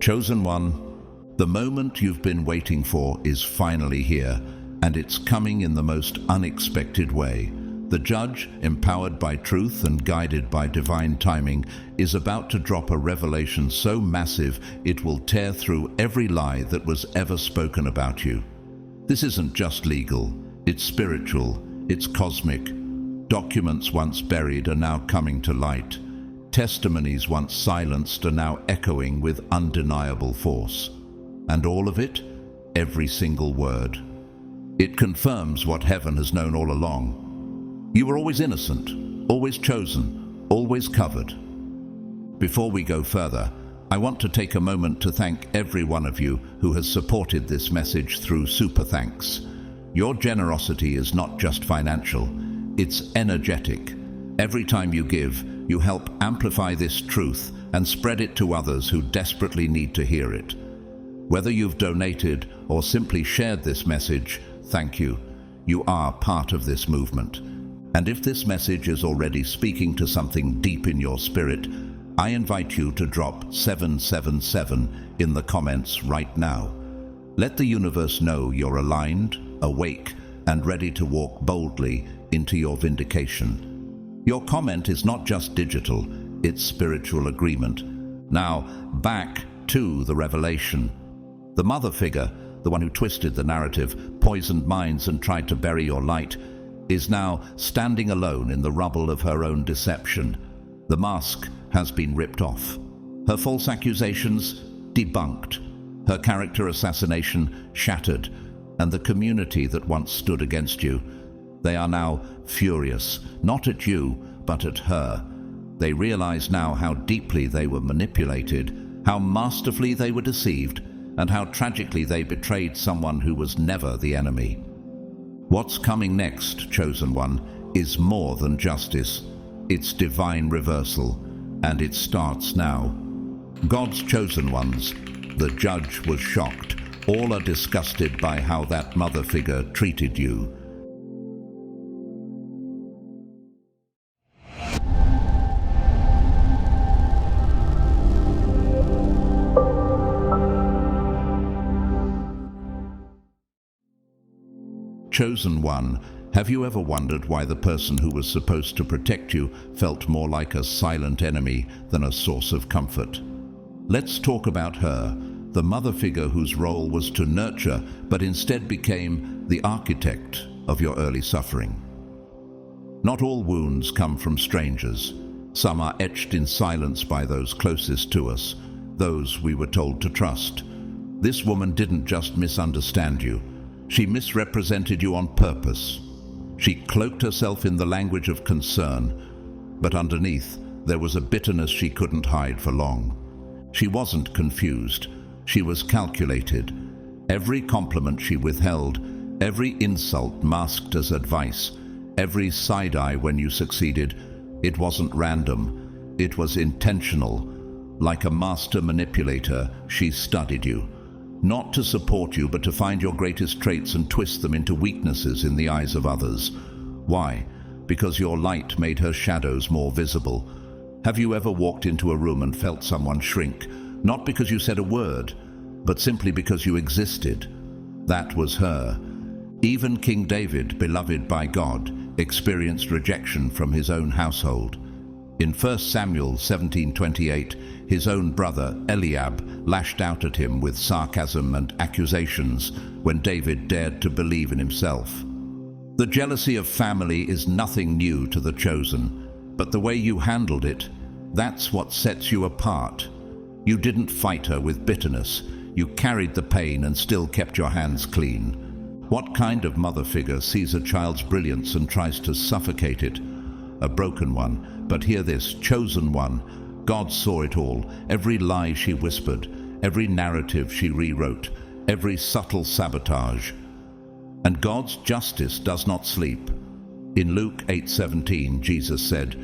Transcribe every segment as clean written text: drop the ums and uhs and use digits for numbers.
Chosen one, the moment you've been waiting for is finally here, and it's coming in the most unexpected way. The judge, empowered by truth and guided by divine timing, is about to drop a revelation so massive it will tear through every lie that was ever spoken about you. This isn't just legal, it's spiritual, it's cosmic. Documents once buried are now coming to light. Testimonies once silenced are now echoing with undeniable force. And all of it, every single word. It confirms what heaven has known all along. You were always innocent, always chosen, always covered. Before we go further, I want to take a moment to thank every one of you who has supported this message through super thanks. Your generosity is not just financial, it's energetic. Every time you give, you help amplify this truth and spread it to others who desperately need to hear it. Whether you've donated or simply shared this message, thank you. You are part of this movement. And if this message is already speaking to something deep in your spirit, I invite you to drop 777 in the comments right now. Let the universe know you're aligned, awake, and ready to walk boldly into your vindication. Your comment is not just digital, it's spiritual agreement. Now, back to the revelation. The mother figure, the one who twisted the narrative, poisoned minds and tried to bury your light, is now standing alone in the rubble of her own deception. The mask has been ripped off. Her false accusations debunked. Her character assassination shattered. And the community that once stood against you, they are now furious, not at you, but at her. They realize now how deeply they were manipulated, how masterfully they were deceived, and how tragically they betrayed someone who was never the enemy. What's coming next, chosen one, is more than justice. It's divine reversal, and it starts now. God's chosen ones, the judge was shocked. All are disgusted by how that mother figure treated you. Chosen one, have you ever wondered why the person who was supposed to protect you felt more like a silent enemy than a source of comfort? Let's talk about her, the mother figure whose role was to nurture, but instead became the architect of your early suffering. Not all wounds come from strangers. Some are etched in silence by those closest to us, those we were told to trust. This woman didn't just misunderstand you. She misrepresented you on purpose. She cloaked herself in the language of concern, but underneath there was a bitterness she couldn't hide for long. She wasn't confused. She was calculated. Every compliment she withheld, every insult masked as advice, every side-eye when you succeeded, it wasn't random. It was intentional. Like a master manipulator, she studied you. Not to support you, but to find your greatest traits and twist them into weaknesses in the eyes of others. Why? Because your light made her shadows more visible. Have you ever walked into a room and felt someone shrink? Not because you said a word, but simply because you existed. That was her. Even King David, beloved by God, experienced rejection from his own household. In 1 Samuel 17:28, his own brother Eliab lashed out at him with sarcasm and accusations when David dared to believe in himself. The jealousy of family is nothing new to the chosen, but the way you handled it, that's what sets you apart. You didn't fight her with bitterness. You carried the pain and still kept your hands clean. What kind of mother figure sees a child's brilliance and tries to suffocate it? A broken one. But hear this, chosen one. God saw it all, every lie she whispered, every narrative she rewrote, every subtle sabotage. And God's justice does not sleep. In Luke 8:17, Jesus said,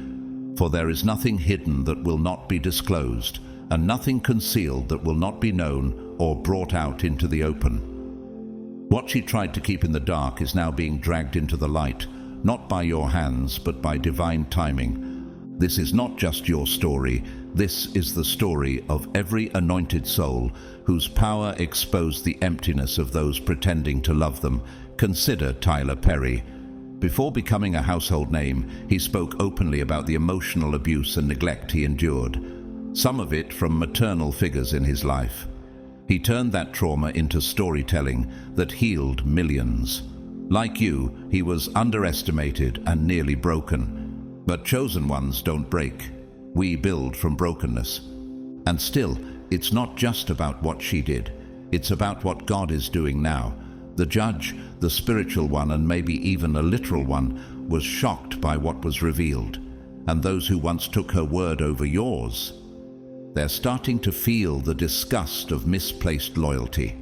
"For there is nothing hidden that will not be disclosed, and nothing concealed that will not be known or brought out into the open." What she tried to keep in the dark is now being dragged into the light, not by your hands, but by divine timing. This is not just your story. this is the story of every anointed soul whose power exposed the emptiness of those pretending to love them. Consider Tyler Perry. Before becoming a household name, he spoke openly about the emotional abuse and neglect he endured, some of it from maternal figures in his life. He turned that trauma into storytelling that healed millions. Like you, he was underestimated and nearly broken. But chosen ones don't break. We build from brokenness. And still, it's not just about what she did. It's about what God is doing now. The judge, the spiritual one, and maybe even a literal one, was shocked by what was revealed. And those who once took her word over yours, they're starting to feel the disgust of misplaced loyalty.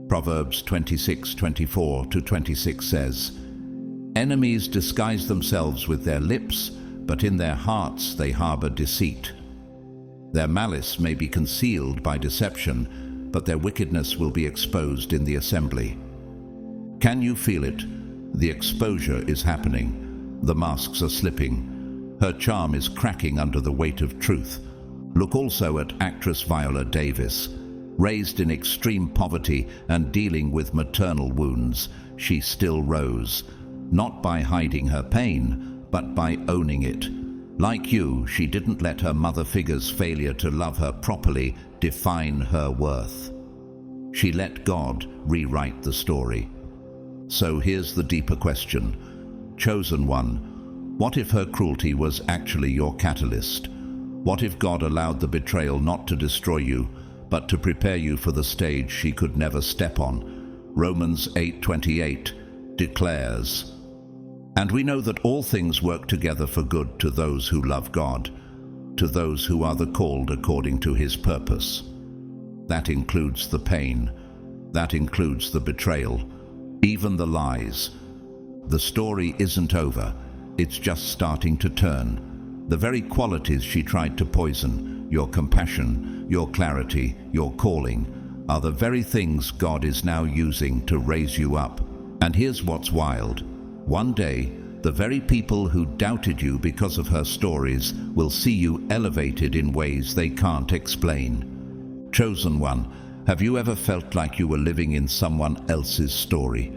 Proverbs 26:24-26 says, "Enemies disguise themselves with their lips, but in their hearts they harbor deceit. Their malice may be concealed by deception, but their wickedness will be exposed in the assembly." Can you feel it? The exposure is happening. The masks are slipping. Her charm is cracking under the weight of truth. Look also at actress Viola Davis. Raised in extreme poverty and dealing with maternal wounds, she still rose, not by hiding her pain, but by owning it. Like you, she didn't let her mother figure's failure to love her properly define her worth. She let God rewrite the story. So here's the deeper question. Chosen one, what if her cruelty was actually your catalyst? What if God allowed the betrayal not to destroy you, but to prepare you for the stage she could never step on? Romans 8:28 declares, "And we know that all things work together for good to those who love God, to those who are the called according to his purpose." That includes the pain. That includes the betrayal, even the lies. The story isn't over. It's just starting to turn. The very qualities she tried to poison, your compassion, your clarity, your calling, are the very things God is now using to raise you up. And here's what's wild. One day, the very people who doubted you because of her stories will see you elevated in ways they can't explain. Chosen one, have you ever felt like you were living in someone else's story?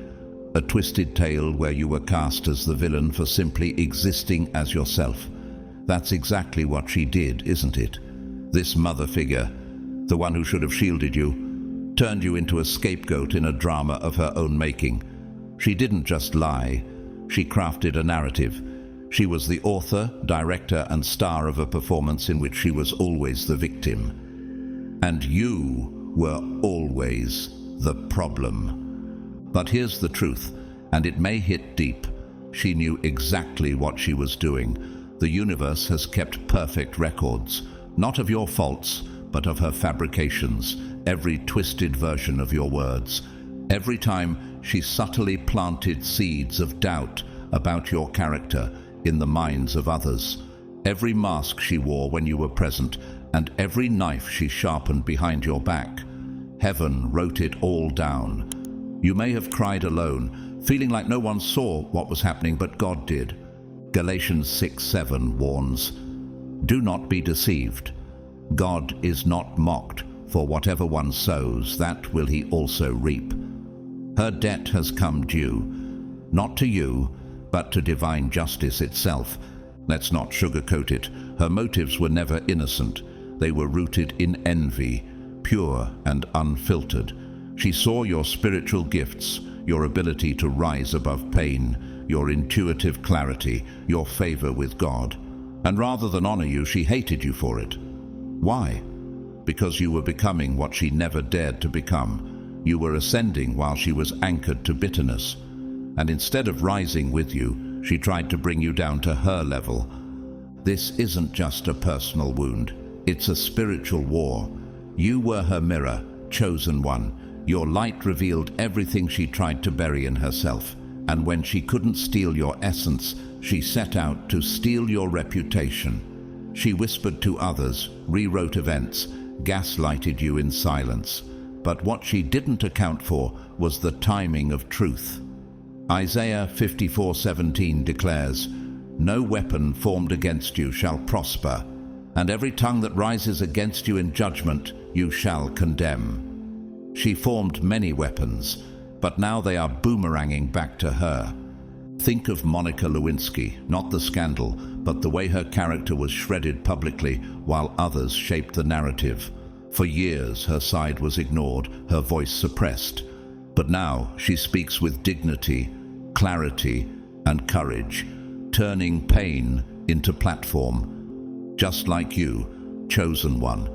A twisted tale where you were cast as the villain for simply existing as yourself? That's exactly what she did, isn't it? This mother figure, the one who should have shielded you, turned you into a scapegoat in a drama of her own making. She didn't just lie. She crafted a narrative. She was the author, director, and star of a performance in which she was always the victim. And you were always the problem. But here's the truth, and it may hit deep. She knew exactly what she was doing. The universe has kept perfect records, not of your faults, but of her fabrications, every twisted version of your words. Every time she subtly planted seeds of doubt about your character in the minds of others. Every mask she wore when you were present, and every knife she sharpened behind your back. Heaven wrote it all down. You may have cried alone, feeling like no one saw what was happening, but God did. Galatians 6:7 warns, "Do not be deceived. God is not mocked, for whatever one sows, that will he also reap." Her debt has come due, not to you, but to divine justice itself. Let's not sugarcoat it. Her motives were never innocent. They were rooted in envy, pure and unfiltered. She saw your spiritual gifts, your ability to rise above pain, your intuitive clarity, your favor with God. And rather than honor you, she hated you for it. Why? Because you were becoming what she never dared to become. You were ascending while she was anchored to bitterness. And instead of rising with you, she tried to bring you down to her level. This isn't just a personal wound. It's a spiritual war. You were her mirror, chosen one. Your light revealed everything she tried to bury in herself. And when she couldn't steal your essence, she set out to steal your reputation. She whispered to others, rewrote events, gaslighted you in silence. But what she didn't account for was the timing of truth. Isaiah 54:17 declares, "No weapon formed against you shall prosper, and every tongue that rises against you in judgment you shall condemn. She formed many weapons, but now they are boomeranging back to her. Think of Monica Lewinsky, not the scandal, but the way her character was shredded publicly while others shaped the narrative. For years her side was ignored, her voice suppressed. But now she speaks with dignity, clarity, and courage, turning pain into platform. Just like you, chosen one,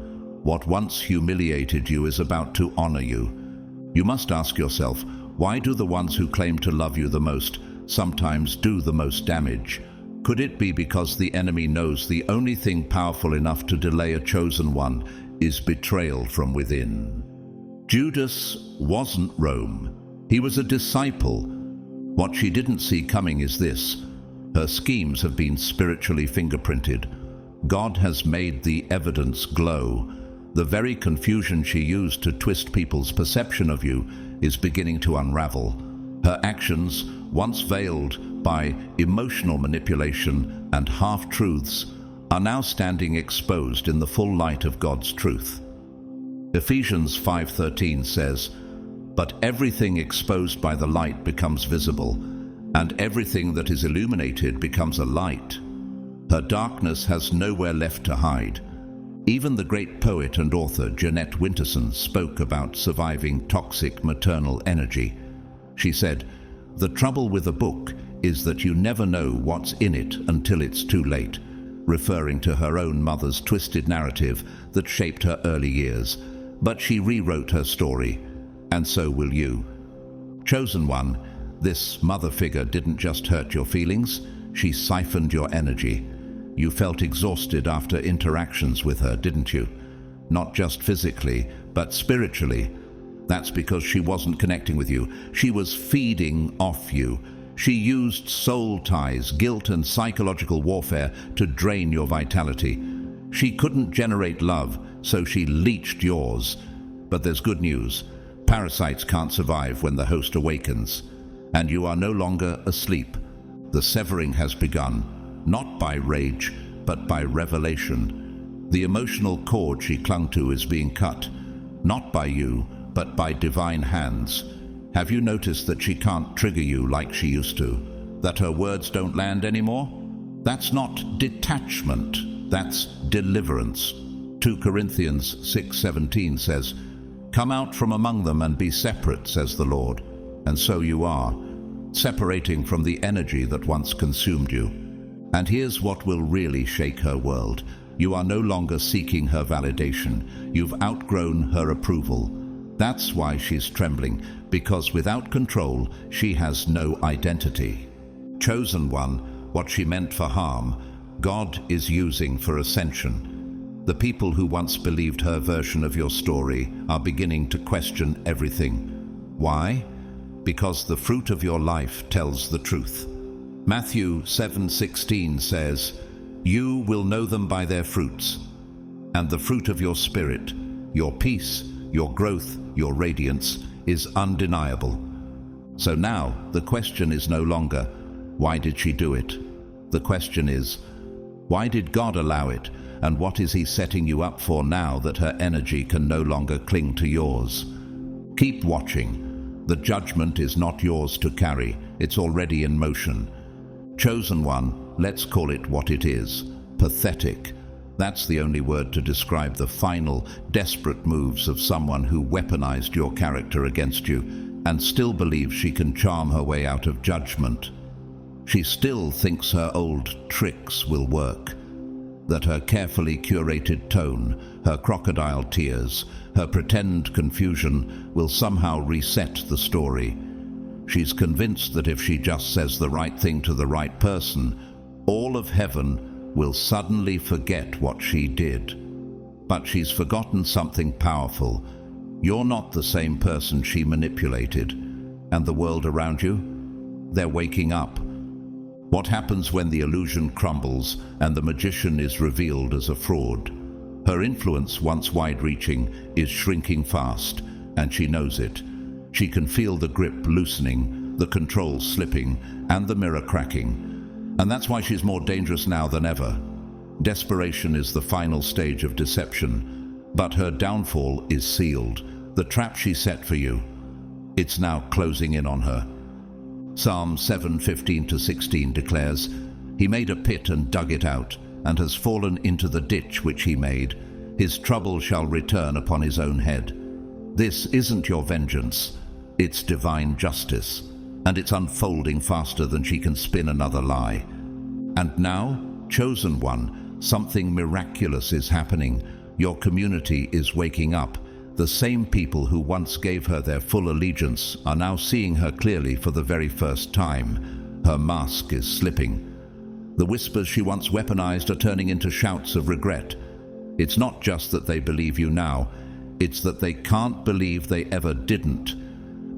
what once humiliated you is about to honor you. You must ask yourself, why do the ones who claim to love you the most sometimes do the most damage? Could it be because the enemy knows the only thing powerful enough to delay a chosen one is betrayal from within? Judas wasn't Rome. He was a disciple. What she didn't see coming is this: her schemes have been spiritually fingerprinted. God has made the evidence glow. The very confusion she used to twist people's perception of you is beginning to unravel. Her actions, once veiled by emotional manipulation and half-truths, are now standing exposed in the full light of God's truth. Ephesians 5:13 says, "But everything exposed by the light becomes visible, and everything that is illuminated becomes a light." Her darkness has nowhere left to hide. Even the great poet and author Jeanette Winterson spoke about surviving toxic maternal energy. She said, "The trouble with a book is that you never know what's in it until it's too late," referring to her own mother's twisted narrative that shaped her early years. But she rewrote her story, and so will you. Chosen one, this mother figure didn't just hurt your feelings, she siphoned your energy. You felt exhausted after interactions with her, didn't you? Not just physically, but spiritually. That's because she wasn't connecting with you. She was feeding off you. She used soul ties, guilt, and psychological warfare to drain your vitality. She couldn't generate love, so she leached yours. But there's good news. Parasites can't survive when the host awakens. And you are no longer asleep. The severing has begun, not by rage, but by revelation. The emotional cord she clung to is being cut, not by you, but by divine hands. Have you noticed that she can't trigger you like she used to? That her words don't land anymore? That's not detachment, that's deliverance. 2 Corinthians 6:17 says, "Come out from among them and be separate, says the Lord." And so you are, separating from the energy that once consumed you. And here's what will really shake her world. You are no longer seeking her validation. You've outgrown her approval. That's why she's trembling, because without control, she has no identity. Chosen one, what she meant for harm, God is using for ascension. The people who once believed her version of your story are beginning to question everything. Why? Because the fruit of your life tells the truth. Matthew 7:16 says, "You will know them by their fruits, and the fruit of your spirit, your peace, your growth, your radiance, is undeniable." So now the question is no longer, why did she do it? The question is, why did God allow it, and what is He setting you up for now that her energy can no longer cling to yours? Keep watching. The judgment is not yours to carry, it's already in motion. Chosen one, let's call it what it is: pathetic. That's the only word to describe the final, desperate moves of someone who weaponized your character against you and still believes she can charm her way out of judgment. She still thinks her old tricks will work, that her carefully curated tone, her crocodile tears, her pretend confusion will somehow reset the story. She's convinced that if she just says the right thing to the right person, all of heaven will suddenly forget what she did. But she's forgotten something powerful. You're not the same person she manipulated. And the world around you? They're waking up. What happens when the illusion crumbles and the magician is revealed as a fraud? Her influence, once wide-reaching, is shrinking fast, and she knows it. She can feel the grip loosening, the control slipping, and the mirror cracking. And that's why she's more dangerous now than ever. Desperation is the final stage of deception, but her downfall is sealed. The trap she set for you, it's now closing in on her. Psalm 7:15-16 declares, "He made a pit and dug it out, and has fallen into the ditch which he made. His trouble shall return upon his own head." This isn't your vengeance, it's divine justice, and it's unfolding faster than she can spin another lie. And now, chosen one, something miraculous is happening. Your community is waking up. The same people who once gave her their full allegiance are now seeing her clearly for the very first time. Her mask is slipping. The whispers she once weaponized are turning into shouts of regret. It's not just that they believe you now, it's that they can't believe they ever didn't.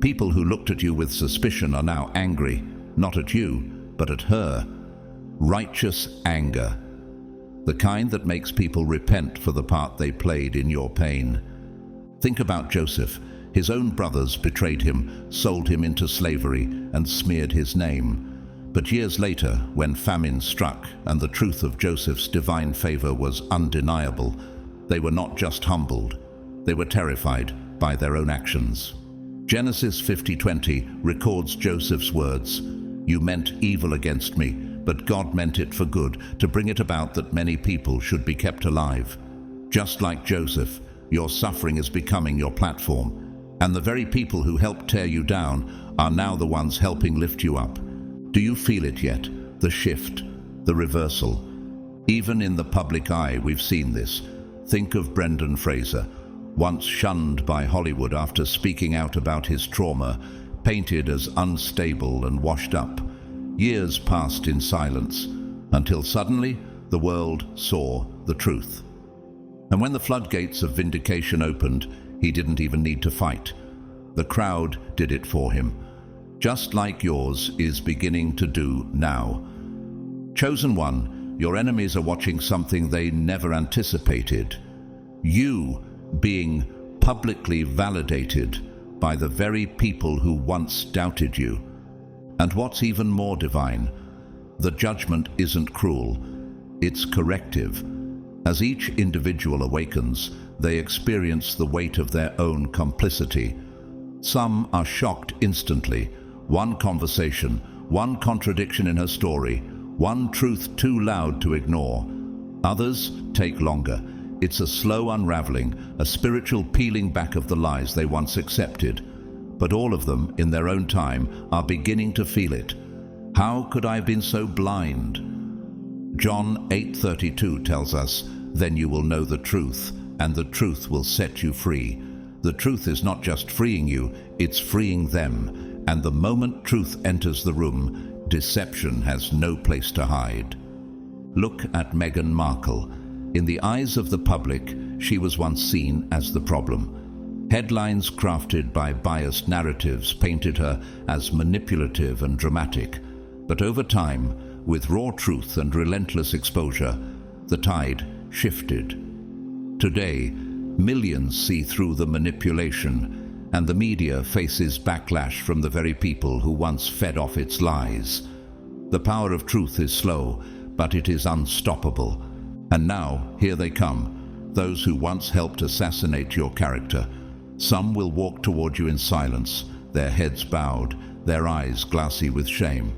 People who looked at you with suspicion are now angry, not at you, but at her. Righteous anger. The kind that makes people repent for the part they played in your pain. Think about Joseph. His own brothers betrayed him, sold him into slavery, and smeared his name. But years later, when famine struck and the truth of Joseph's divine favor was undeniable, they were not just humbled, they were terrified by their own actions. Genesis 50:20 records Joseph's words, "You meant evil against me, but God meant it for good, to bring it about that many people should be kept alive." Just like Joseph, your suffering is becoming your platform, and the very people who helped tear you down are now the ones helping lift you up. Do you feel it yet? The shift, the reversal. Even in the public eye, we've seen this. Think of Brendan Fraser, once shunned by Hollywood after speaking out about his trauma, painted as unstable and washed up. Years passed in silence, until suddenly the world saw the truth. And when the floodgates of Vindication opened, he didn't even need to fight. The crowd did it for him, just like yours is beginning to do now. Chosen one, your enemies are watching something they never anticipated. You being publicly validated by the very people who once doubted you. And what's even more divine, the judgment isn't cruel, it's corrective. As each individual awakens, they experience the weight of their own complicity. Some are shocked instantly. One conversation, one contradiction in her story, one truth too loud to ignore. Others take longer. It's a slow unraveling, a spiritual peeling back of the lies they once accepted. But all of them, in their own time, are beginning to feel it. How could I have been so blind? John 8:32 tells us, "Then you will know the truth, and the truth will set you free." The truth is not just freeing you, it's freeing them. And the moment truth enters the room, deception has no place to hide. Look at Meghan Markle. In the eyes of the public, she was once seen as the problem. Headlines crafted by biased narratives painted her as manipulative and dramatic. But over time, with raw truth and relentless exposure, the tide shifted. Today, millions see through the manipulation, and the media faces backlash from the very people who once fed off its lies. The power of truth is slow, but it is unstoppable. And now, here they come, those who once helped assassinate your character. Some will walk toward you in silence, their heads bowed, their eyes glassy with shame.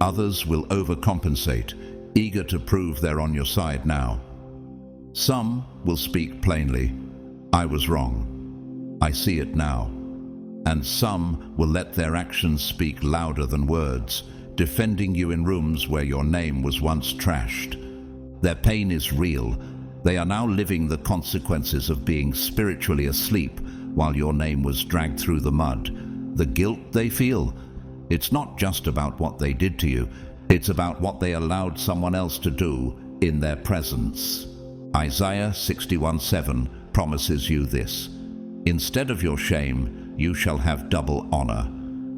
Others will overcompensate, eager to prove they're on your side now. Some will speak plainly, "I was wrong. I see it now." And some will let their actions speak louder than words, defending you in rooms where your name was once trashed. Their pain is real. They are now living the consequences of being spiritually asleep while your name was dragged through the mud. The guilt they feel, it's not just about what they did to you, it's about what they allowed someone else to do in their presence. Isaiah 61:7 promises you this: "Instead of your shame, you shall have double honor,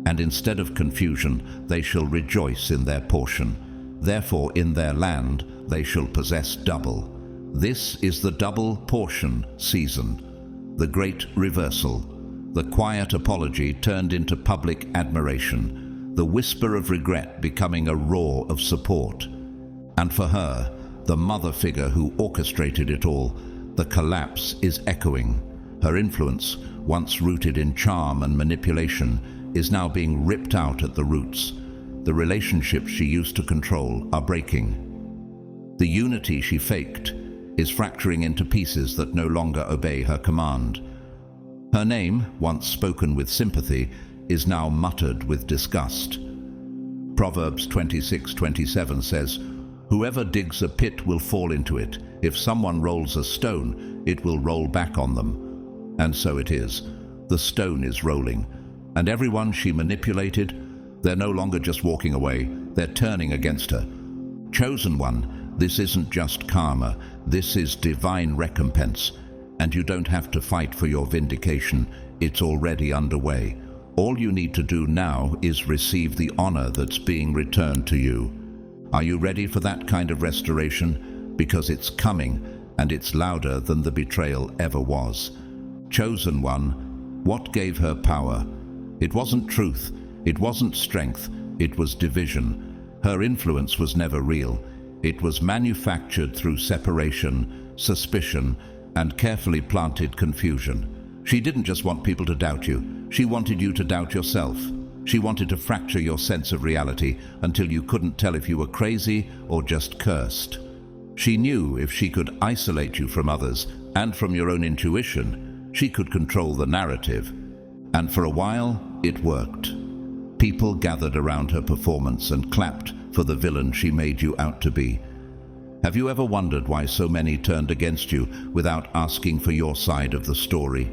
and instead of confusion, they shall rejoice in their portion. Therefore in their land they shall possess double." This is the double portion season, the great reversal, the quiet apology turned into public admiration, the whisper of regret becoming a roar of support. And for her, the mother figure who orchestrated it all, the collapse is echoing. Her influence, once rooted in charm and manipulation, is now being ripped out at the roots. The relationships she used to control are breaking. The unity she faked is fracturing into pieces that no longer obey her command. Her name, once spoken with sympathy, is now muttered with disgust. Proverbs 26:27 says, "Whoever digs a pit will fall into it. If someone rolls a stone, it will roll back on them." And so it is. The stone is rolling, and everyone she manipulated, they're no longer just walking away, they're turning against her. Chosen one, this isn't just karma, this is divine recompense, and you don't have to fight for your vindication, it's already underway. All you need to do now is receive the honor that's being returned to you. Are you ready for that kind of restoration? Because it's coming, and it's louder than the betrayal ever was. Chosen one, what gave her power? It wasn't truth, it wasn't strength, it was division. Her influence was never real. It was manufactured through separation, suspicion, and carefully planted confusion. She didn't just want people to doubt you, she wanted you to doubt yourself. She wanted to fracture your sense of reality until you couldn't tell if you were crazy or just cursed. She knew if she could isolate you from others and from your own intuition, she could control the narrative. And for a while, it worked. People gathered around her performance and clapped for the villain she made you out to be. Have you ever wondered why so many turned against you without asking for your side of the story?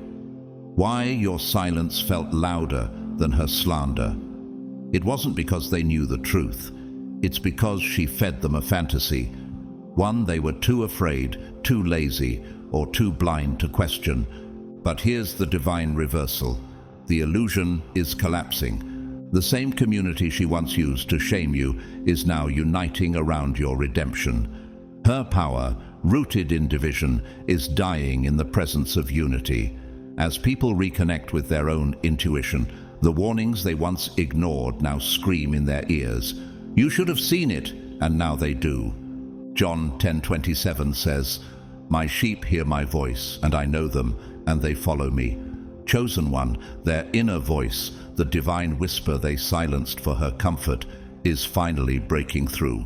Why your silence felt louder than her slander? It wasn't because they knew the truth. It's because she fed them a fantasy, one they were too afraid, too lazy, or too blind to question. But here's the divine reversal. The illusion is collapsing. The same community she once used to shame you is now uniting around your redemption. Her power, rooted in division, is dying in the presence of unity. As people reconnect with their own intuition, the warnings they once ignored now scream in their ears. You should have seen it, and now they do. John 10:27 says, "My sheep hear my voice, and I know them, and they follow me." Chosen one, their inner voice, the divine whisper they silenced for her comfort, is finally breaking through.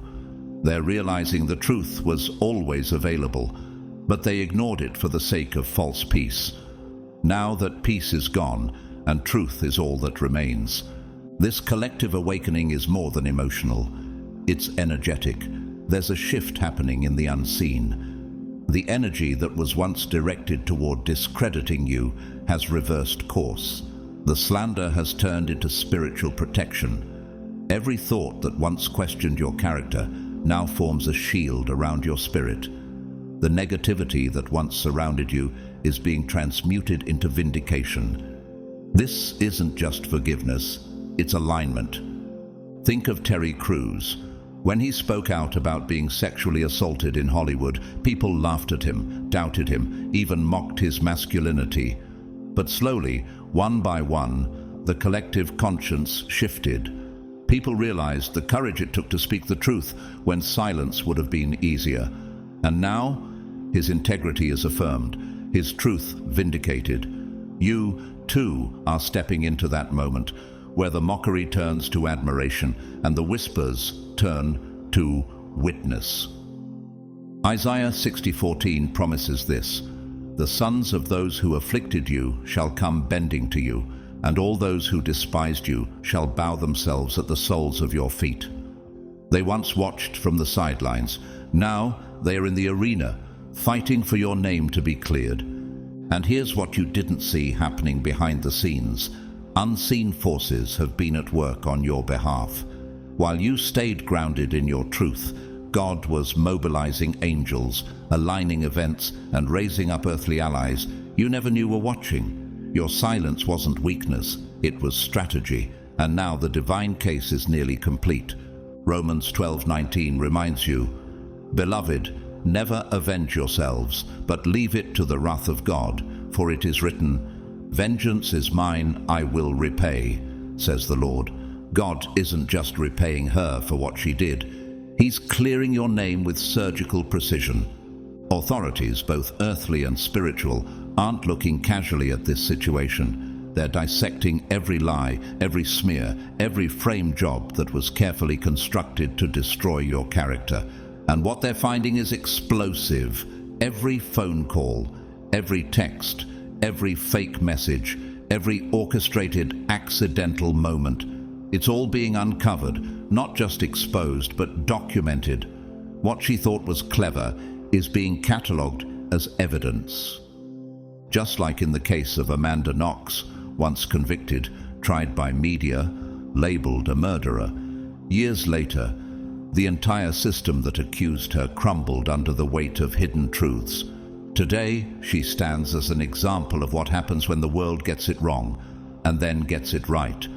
They're realizing the truth was always available, but they ignored it for the sake of false peace. Now that peace is gone, and truth is all that remains, this collective awakening is more than emotional. It's energetic. There's a shift happening in the unseen. The energy that was once directed toward discrediting you has reversed course. The slander has turned into spiritual protection. Every thought that once questioned your character now forms a shield around your spirit. The negativity that once surrounded you is being transmuted into vindication. This isn't just forgiveness, it's alignment. Think of Terry Crews. When he spoke out about being sexually assaulted in Hollywood, people laughed at him, doubted him, even mocked his masculinity. But slowly, one by one, the collective conscience shifted. People realized the courage it took to speak the truth when silence would have been easier. And now, his integrity is affirmed, his truth vindicated. You, too, are stepping into that moment, where the mockery turns to admiration and the whispers turn to witness. Isaiah 60:14 promises this: "The sons of those who afflicted you shall come bending to you, and all those who despised you shall bow themselves at the soles of your feet." They once watched from the sidelines. Now they are in the arena, fighting for your name to be cleared. And here's what you didn't see happening behind the scenes. Unseen forces have been at work on your behalf. While you stayed grounded in your truth, God was mobilizing angels, aligning events, and raising up earthly allies you never knew were watching. Your silence wasn't weakness, it was strategy, and now the divine case is nearly complete. Romans 12:19 reminds you, "Beloved, never avenge yourselves, but leave it to the wrath of God, for it is written, 'Vengeance is mine, I will repay,' says the Lord." God isn't just repaying her for what she did. He's clearing your name with surgical precision. Authorities, both earthly and spiritual, aren't looking casually at this situation. They're dissecting every lie, every smear, every frame job that was carefully constructed to destroy your character. And what they're finding is explosive. Every phone call, every text, every fake message, every orchestrated accidental moment. It's all being uncovered, not just exposed, but documented. What she thought was clever is being catalogued as evidence. Just like in the case of Amanda Knox, once convicted, tried by media, labeled a murderer. Years later, the entire system that accused her crumbled under the weight of hidden truths. Today, she stands as an example of what happens when the world gets it wrong, and then gets it right.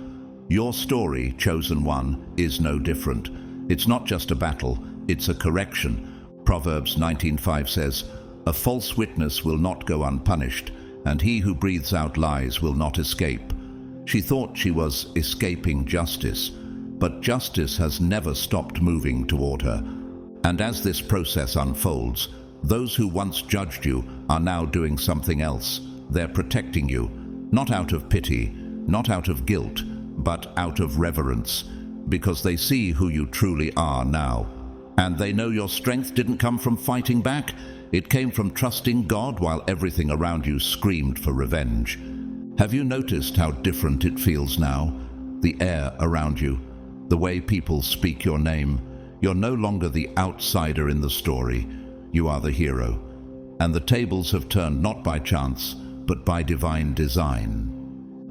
Your story, Chosen One, is no different. It's not just a battle, it's a correction. Proverbs 19:5 says, "A false witness will not go unpunished, and he who breathes out lies will not escape." She thought she was escaping justice, but justice has never stopped moving toward her. And as this process unfolds, those who once judged you are now doing something else. They're protecting you, not out of pity, not out of guilt, but out of reverence, because they see who you truly are now. And they know your strength didn't come from fighting back. It came from trusting God while everything around you screamed for revenge. Have you noticed how different it feels now? The air around you, the way people speak your name. You're no longer the outsider in the story. You are the hero. And the tables have turned not by chance, but by divine design.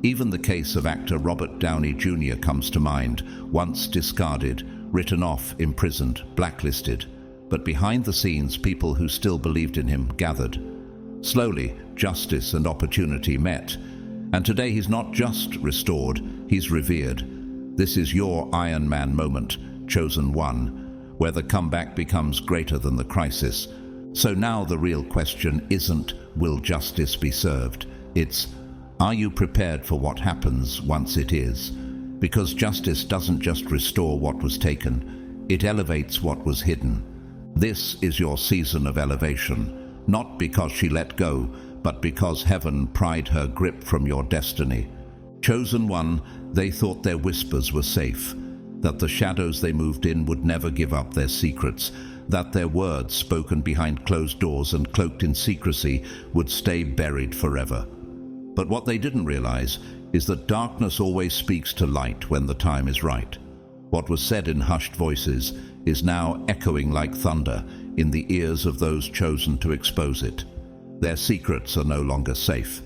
Even the case of actor Robert Downey Jr. comes to mind, once discarded, written off, imprisoned, blacklisted. But behind the scenes, people who still believed in him gathered. Slowly, justice and opportunity met. And today he's not just restored, he's revered. This is your Iron Man moment, Chosen One, where the comeback becomes greater than the crisis. So now the real question isn't, will justice be served? It's, are you prepared for what happens once it is? Because justice doesn't just restore what was taken, it elevates what was hidden. This is your season of elevation, not because she let go, but because heaven pried her grip from your destiny. Chosen One, they thought their whispers were safe, that the shadows they moved in would never give up their secrets, that their words spoken behind closed doors and cloaked in secrecy would stay buried forever. But what they didn't realize is that darkness always speaks to light when the time is right. What was said in hushed voices is now echoing like thunder in the ears of those chosen to expose it. Their secrets are no longer safe,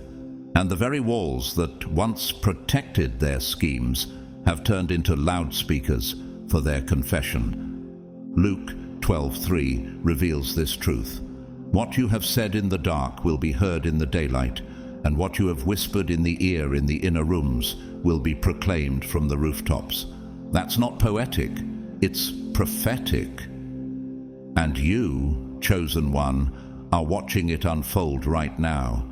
and the very walls that once protected their schemes have turned into loudspeakers for their confession. Luke 12:3 reveals this truth. What you have said in the dark will be heard in the daylight, and what you have whispered in the ear in the inner rooms will be proclaimed from the rooftops. That's not poetic, it's prophetic. And you, Chosen One, are watching it unfold right now.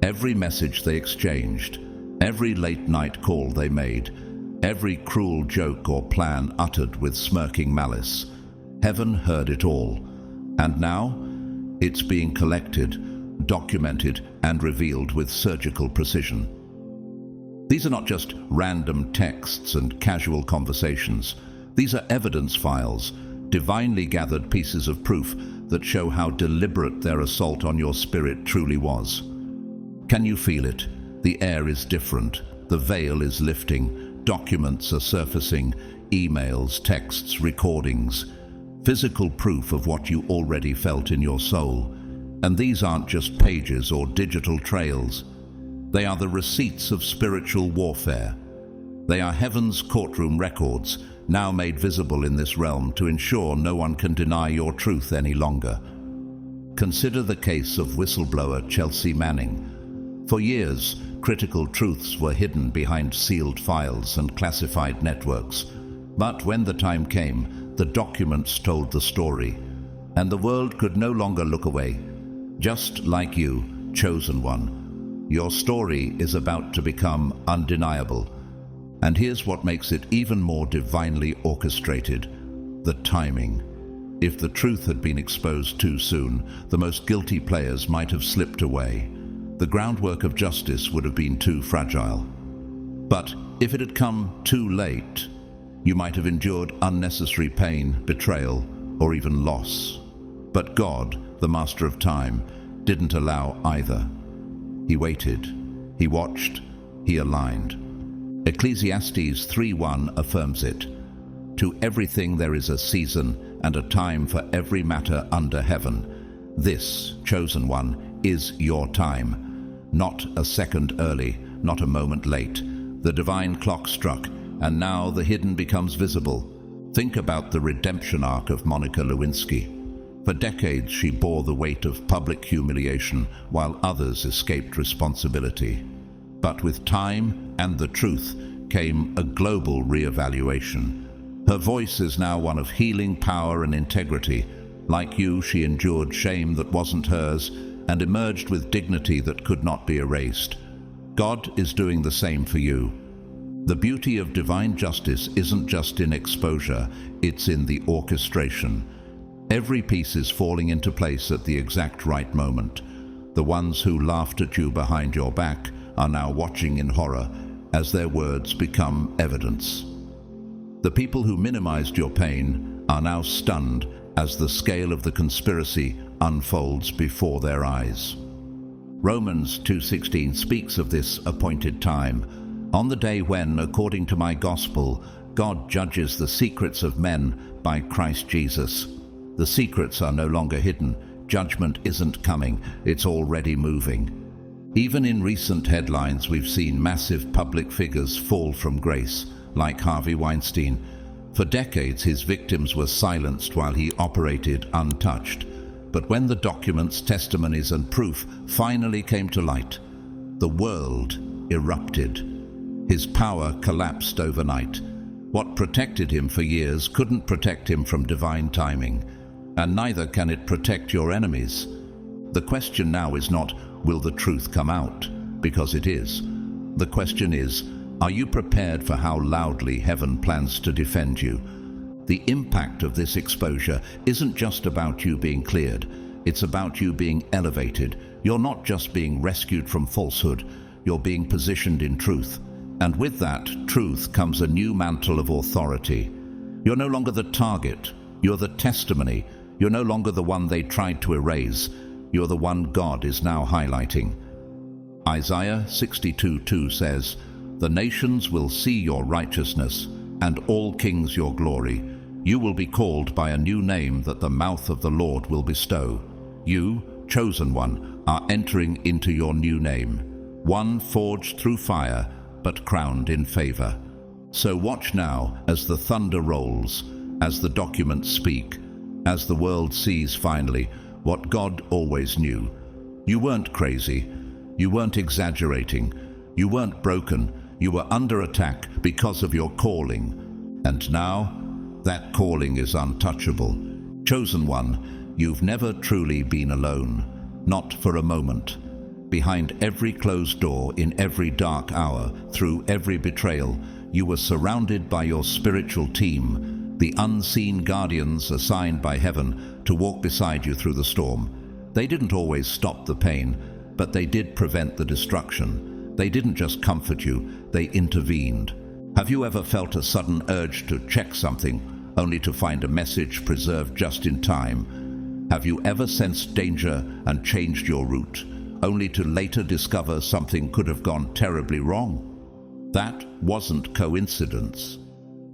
Every message they exchanged, every late night call they made, every cruel joke or plan uttered with smirking malice. Heaven heard it all, and now it's being collected, documented, and revealed with surgical precision. These are not just random texts and casual conversations. These are evidence files, divinely gathered pieces of proof that show how deliberate their assault on your spirit truly was. Can you feel it? The air is different. The veil is lifting. Documents are surfacing. Emails, texts, recordings. Physical proof of what you already felt in your soul. And these aren't just pages or digital trails. They are the receipts of spiritual warfare. They are heaven's courtroom records, now made visible in this realm to ensure no one can deny your truth any longer. Consider the case of whistleblower Chelsea Manning. For years, critical truths were hidden behind sealed files and classified networks. But when the time came, the documents told the story, and the world could no longer look away. Just like you, Chosen One, your story is about to become undeniable. And here's what makes it even more divinely orchestrated. The timing. If the truth had been exposed too soon, the most guilty players might have slipped away. The groundwork of justice would have been too fragile. But if it had come too late, you might have endured unnecessary pain, betrayal, or even loss. But God, the master of time, didn't allow either. He waited, he watched, he aligned. Ecclesiastes 3:1 affirms it. To everything there is a season and a time for every matter under heaven. This, chosen one, is your time. Not a second early, not a moment late. The divine clock struck, and now the hidden becomes visible. Think about the redemption arc of Monica Lewinsky. For decades she bore the weight of public humiliation while others escaped responsibility. But with time and the truth came a global re-evaluation. Her voice is now one of healing power and integrity. Like you, she endured shame that wasn't hers and emerged with dignity that could not be erased. God is doing the same for you. The beauty of divine justice isn't just in exposure, it's in the orchestration. Every piece is falling into place at the exact right moment. The ones who laughed at you behind your back are now watching in horror as their words become evidence. The people who minimized your pain are now stunned as the scale of the conspiracy unfolds before their eyes. Romans 2:16 speaks of this appointed time, on the day when, according to my gospel, God judges the secrets of men by Christ Jesus. The secrets are no longer hidden. Judgment isn't coming, it's already moving. Even in recent headlines, we've seen massive public figures fall from grace, like Harvey Weinstein. For decades, his victims were silenced while he operated untouched. But when the documents, testimonies, and proof finally came to light, the world erupted. His power collapsed overnight. What protected him for years couldn't protect him from divine timing, and neither can it protect your enemies. The question now is not, will the truth come out? Because it is. The question is, are you prepared for how loudly heaven plans to defend you? The impact of this exposure isn't just about you being cleared, it's about you being elevated. You're not just being rescued from falsehood, you're being positioned in truth. And with that truth comes a new mantle of authority. You're no longer the target, you're the testimony. You're no longer the one they tried to erase, you're the one God is now highlighting. Isaiah 62:2 says, "The nations will see your righteousness, and all kings your glory. You will be called by a new name that the mouth of the Lord will bestow. You, chosen one, are entering into your new name, one forged through fire, but crowned in favor." So watch now as the thunder rolls, as the documents speak, as the world sees finally what God always knew. You weren't crazy, you weren't exaggerating, you weren't broken, you were under attack because of your calling. And now, that calling is untouchable. Chosen one, you've never truly been alone, not for a moment. Behind every closed door, in every dark hour, through every betrayal, you were surrounded by your spiritual team, the unseen guardians assigned by heaven to walk beside you through the storm. They didn't always stop the pain, but they did prevent the destruction. They didn't just comfort you, they intervened. Have you ever felt a sudden urge to check something, only to find a message preserved just in time? Have you ever sensed danger and changed your route, only to later discover something could have gone terribly wrong? That wasn't coincidence.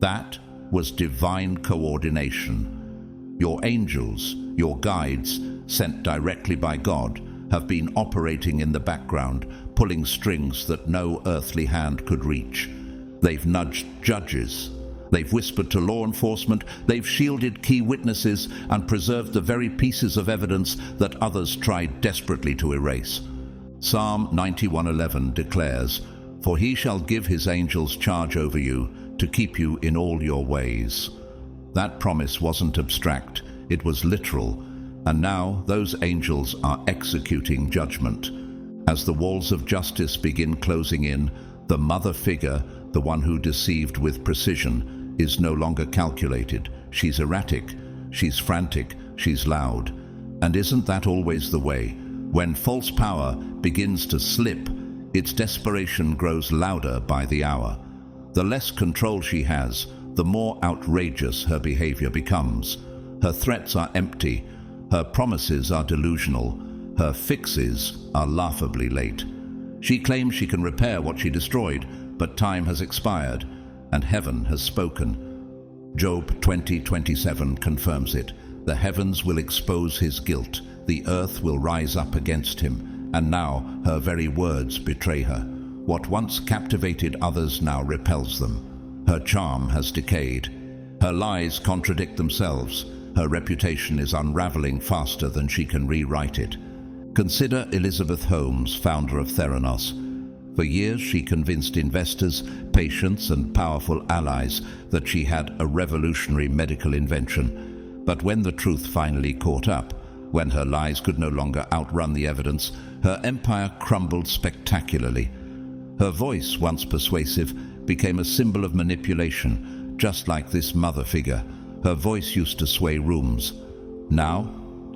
That was divine coordination. Your angels, your guides, sent directly by God, have been operating in the background, pulling strings that no earthly hand could reach. They've nudged judges, they've whispered to law enforcement, they've shielded key witnesses and preserved the very pieces of evidence that others tried desperately to erase. Psalm 91:11 declares, "For he shall give his angels charge over you, to keep you in all your ways." That promise wasn't abstract, it was literal. And now those angels are executing judgment. As the walls of justice begin closing in, the mother figure, the one who deceived with precision, is no longer calculated. She's erratic, she's frantic, she's loud. And isn't that always the way? When false power begins to slip, its desperation grows louder by the hour. The less control she has, the more outrageous her behavior becomes. Her threats are empty, her promises are delusional, her fixes are laughably late. She claims she can repair what she destroyed, but time has expired, and heaven has spoken. Job 20:27 confirms it. The heavens will expose his guilt, the earth will rise up against him, and now her very words betray her. What once captivated others now repels them. Her charm has decayed. Her lies contradict themselves. Her reputation is unraveling faster than she can rewrite it. Consider Elizabeth Holmes, founder of Theranos. For years she convinced investors, patients and powerful allies that she had a revolutionary medical invention. But when the truth finally caught up, when her lies could no longer outrun the evidence, her empire crumbled spectacularly. Her voice, once persuasive, became a symbol of manipulation, just like this mother figure. Her voice used to sway rooms. Now,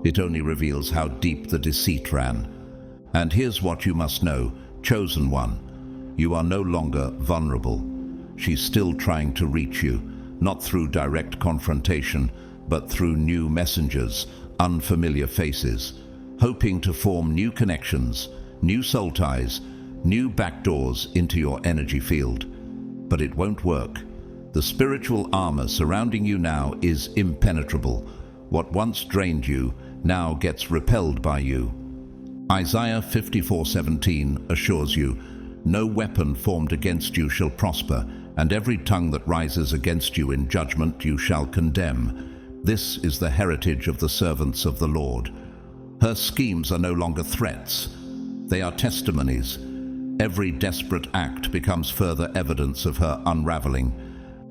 it only reveals how deep the deceit ran. And here's what you must know, chosen one. You are no longer vulnerable. She's still trying to reach you, not through direct confrontation, but through new messengers, unfamiliar faces, hoping to form new connections, new soul ties, new backdoors into your energy field. But it won't work. The spiritual armor surrounding you now is impenetrable. What once drained you now gets repelled by you. Isaiah 54:17 assures you, "No weapon formed against you shall prosper, and every tongue that rises against you in judgment you shall condemn." This is the heritage of the servants of the Lord. Her schemes are no longer threats. They are testimonies. Every desperate act becomes further evidence of her unraveling.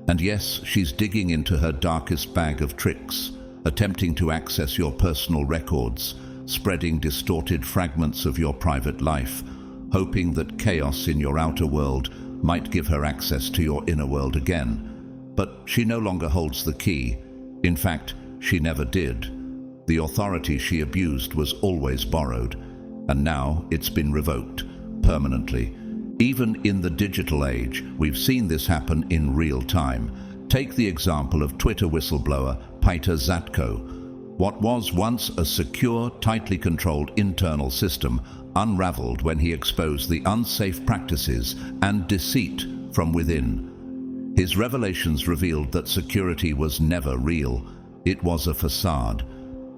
And yes, she's digging into her darkest bag of tricks, attempting to access your personal records, spreading distorted fragments of your private life, hoping that chaos in your outer world might give her access to your inner world again. But she no longer holds the key. In fact, she never did. The authority she abused was always borrowed, and now it's been revoked permanently. Even in the digital age, we've seen this happen in real time. Take the example of Twitter whistleblower Peter Zatko. What was once a secure, tightly controlled internal system unraveled when he exposed the unsafe practices and deceit from within. His revelations revealed that security was never real. It was a facade.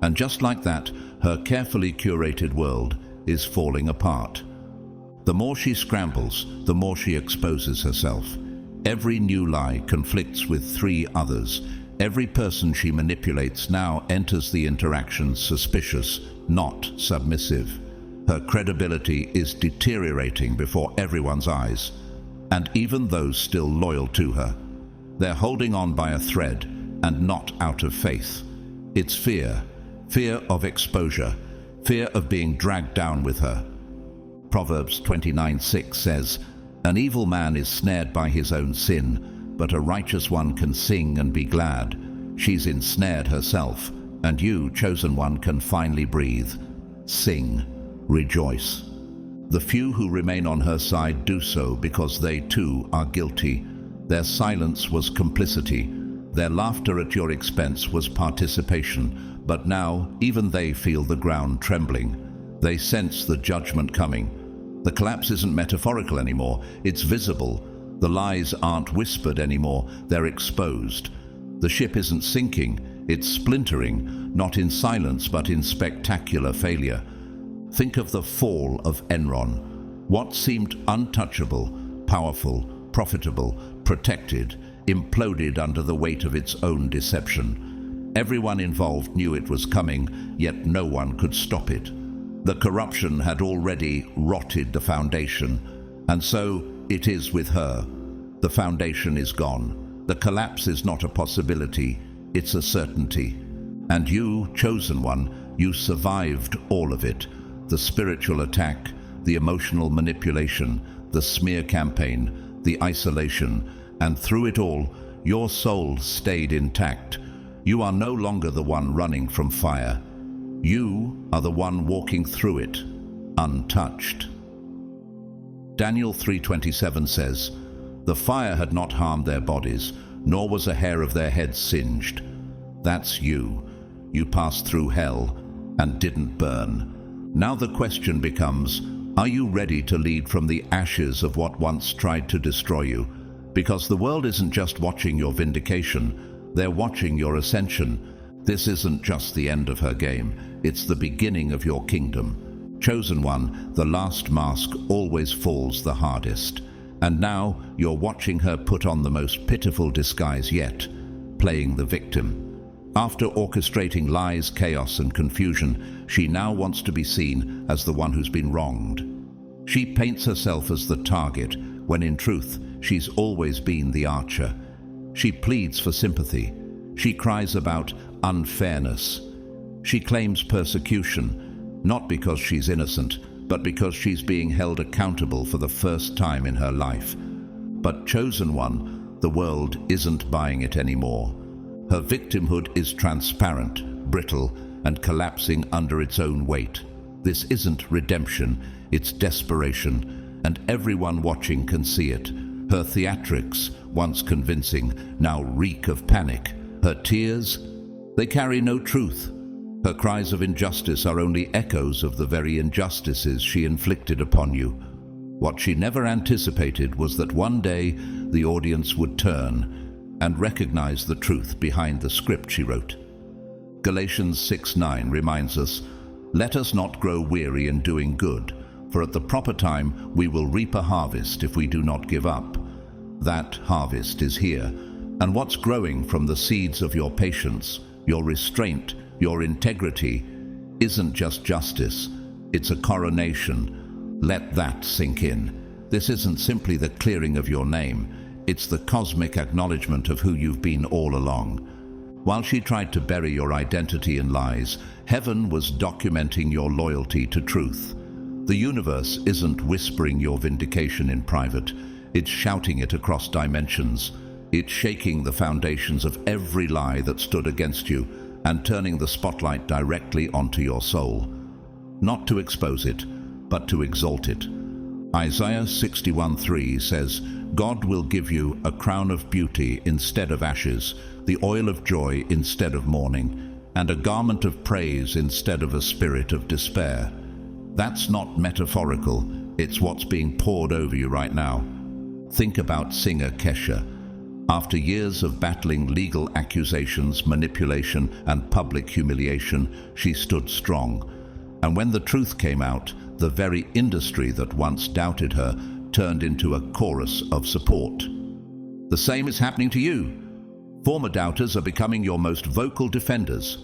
And just like that, her carefully curated world is falling apart. The more she scrambles, the more she exposes herself. Every new lie conflicts with 3 others. Every person she manipulates now enters the interaction suspicious, not submissive. Her credibility is deteriorating before everyone's eyes, and even those still loyal to her. They're holding on by a thread, and not out of faith. It's fear. Fear of exposure. Fear of being dragged down with her. Proverbs 29:6 says, "An evil man is snared by his own sin, but a righteous one can sing and be glad." She's ensnared herself, and you, chosen one, can finally breathe. Sing, rejoice. The few who remain on her side do so because they too are guilty. Their silence was complicity. Their laughter at your expense was participation. But now even they feel the ground trembling. They sense the judgment coming. The collapse isn't metaphorical anymore, it's visible. The lies aren't whispered anymore, they're exposed. The ship isn't sinking, it's splintering, not in silence but in spectacular failure. Think of the fall of Enron. What seemed untouchable, powerful, profitable, protected, imploded under the weight of its own deception. Everyone involved knew it was coming, yet no one could stop it. The corruption had already rotted the foundation, and so it is with her. The foundation is gone. The collapse is not a possibility, it's a certainty. And you, chosen one, you survived all of it. The spiritual attack, the emotional manipulation, the smear campaign, the isolation, and through it all, your soul stayed intact. You are no longer the one running from fire. You are the one walking through it, untouched. Daniel 3:27 says, "The fire had not harmed their bodies, nor was a hair of their heads singed." That's you. You passed through hell and didn't burn. Now the question becomes, are you ready to lead from the ashes of what once tried to destroy you? Because the world isn't just watching your vindication, they're watching your ascension. This isn't just the end of her game, it's the beginning of your kingdom. Chosen one, the last mask always falls the hardest. And now you're watching her put on the most pitiful disguise yet, playing the victim. After orchestrating lies, chaos, and confusion, she now wants to be seen as the one who's been wronged. She paints herself as the target, when in truth, she's always been the archer. She pleads for sympathy. She cries about unfairness. She claims persecution, not because she's innocent, but because she's being held accountable for the first time in her life. But chosen one, the world isn't buying it anymore. Her victimhood is transparent, brittle, and collapsing under its own weight. This isn't redemption, it's desperation, and everyone watching can see it. Her theatrics, once convincing, now reek of panic. Her tears, they carry no truth. Her cries of injustice are only echoes of the very injustices she inflicted upon you. What she never anticipated was that one day the audience would turn and recognize the truth behind the script she wrote. Galatians 6:9 reminds us, "Let us not grow weary in doing good, for at the proper time we will reap a harvest if we do not give up." That harvest is here, and what's growing from the seeds of your patience, your restraint, your integrity, isn't just justice, it's a coronation. Let that sink in. This isn't simply the clearing of your name, it's the cosmic acknowledgement of who you've been all along. While she tried to bury your identity in lies, heaven was documenting your loyalty to truth. The universe isn't whispering your vindication in private, it's shouting it across dimensions. It's shaking the foundations of every lie that stood against you and turning the spotlight directly onto your soul. Not to expose it, but to exalt it. Isaiah 61:3 says, "God will give you a crown of beauty instead of ashes, the oil of joy instead of mourning, and a garment of praise instead of a spirit of despair." That's not metaphorical, it's what's being poured over you right now. Think about singer Kesha. After years of battling legal accusations, manipulation, and public humiliation, she stood strong. And when the truth came out, the very industry that once doubted her turned into a chorus of support. The same is happening to you. Former doubters are becoming your most vocal defenders.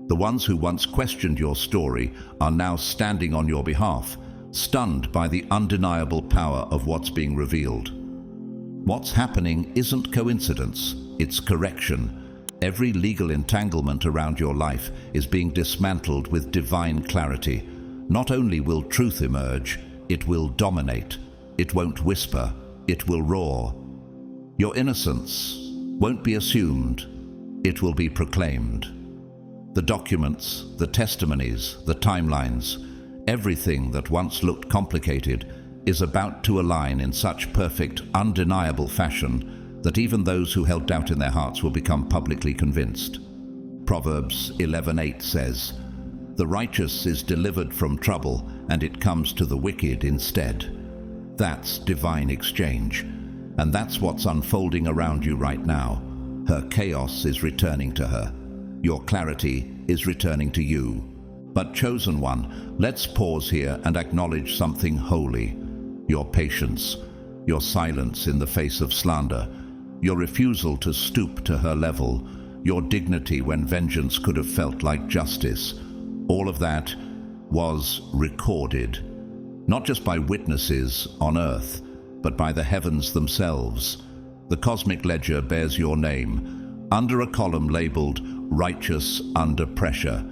The ones who once questioned your story are now standing on your behalf, stunned by the undeniable power of what's being revealed. What's happening isn't coincidence, it's correction. Every legal entanglement around your life is being dismantled with divine clarity. Not only will truth emerge, it will dominate. It won't whisper, it will roar. Your innocence won't be assumed, it will be proclaimed. The documents, the testimonies, the timelines, everything that once looked complicated is about to align in such perfect, undeniable fashion that even those who held doubt in their hearts will become publicly convinced. Proverbs 11:8 says, "The righteous is delivered from trouble, and it comes to the wicked instead." That's divine exchange, and that's what's unfolding around you right now. Her chaos is returning to her. Your clarity is returning to you. But chosen one, let's pause here and acknowledge something holy. Your patience, your silence in the face of slander, your refusal to stoop to her level, your dignity when vengeance could have felt like justice. All of that was recorded, not just by witnesses on earth, but by the heavens themselves. The cosmic ledger bears your name, under a column labeled "Righteous Under Pressure."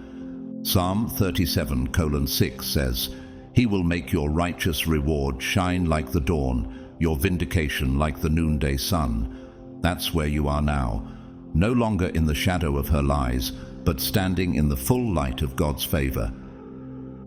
Psalm 37:6 says, "He will make your righteous reward shine like the dawn, your vindication like the noonday sun." That's where you are now. no longer in the shadow of her lies, but standing in the full light of God's favor.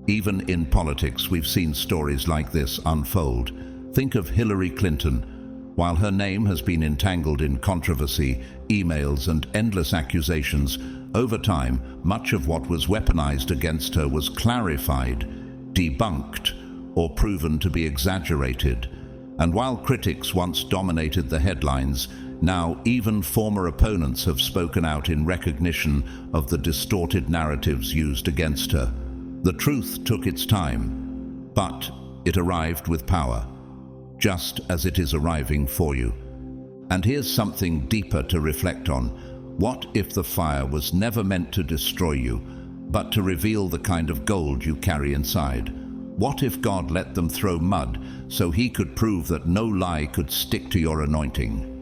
Even in politics, we've seen stories like this unfold. Think of Hillary Clinton. While her name has been entangled in controversy, emails, and endless accusations, over time, much of what was weaponized against her was clarified, debunked, or proven to be exaggerated. And while critics once dominated the headlines, now even former opponents have spoken out in recognition of the distorted narratives used against her. The truth took its time, but it arrived with power, just as it is arriving for you. And here's something deeper to reflect on. What if the fire was never meant to destroy you, but to reveal the kind of gold you carry inside? What if God let them throw mud so he could prove that no lie could stick to your anointing?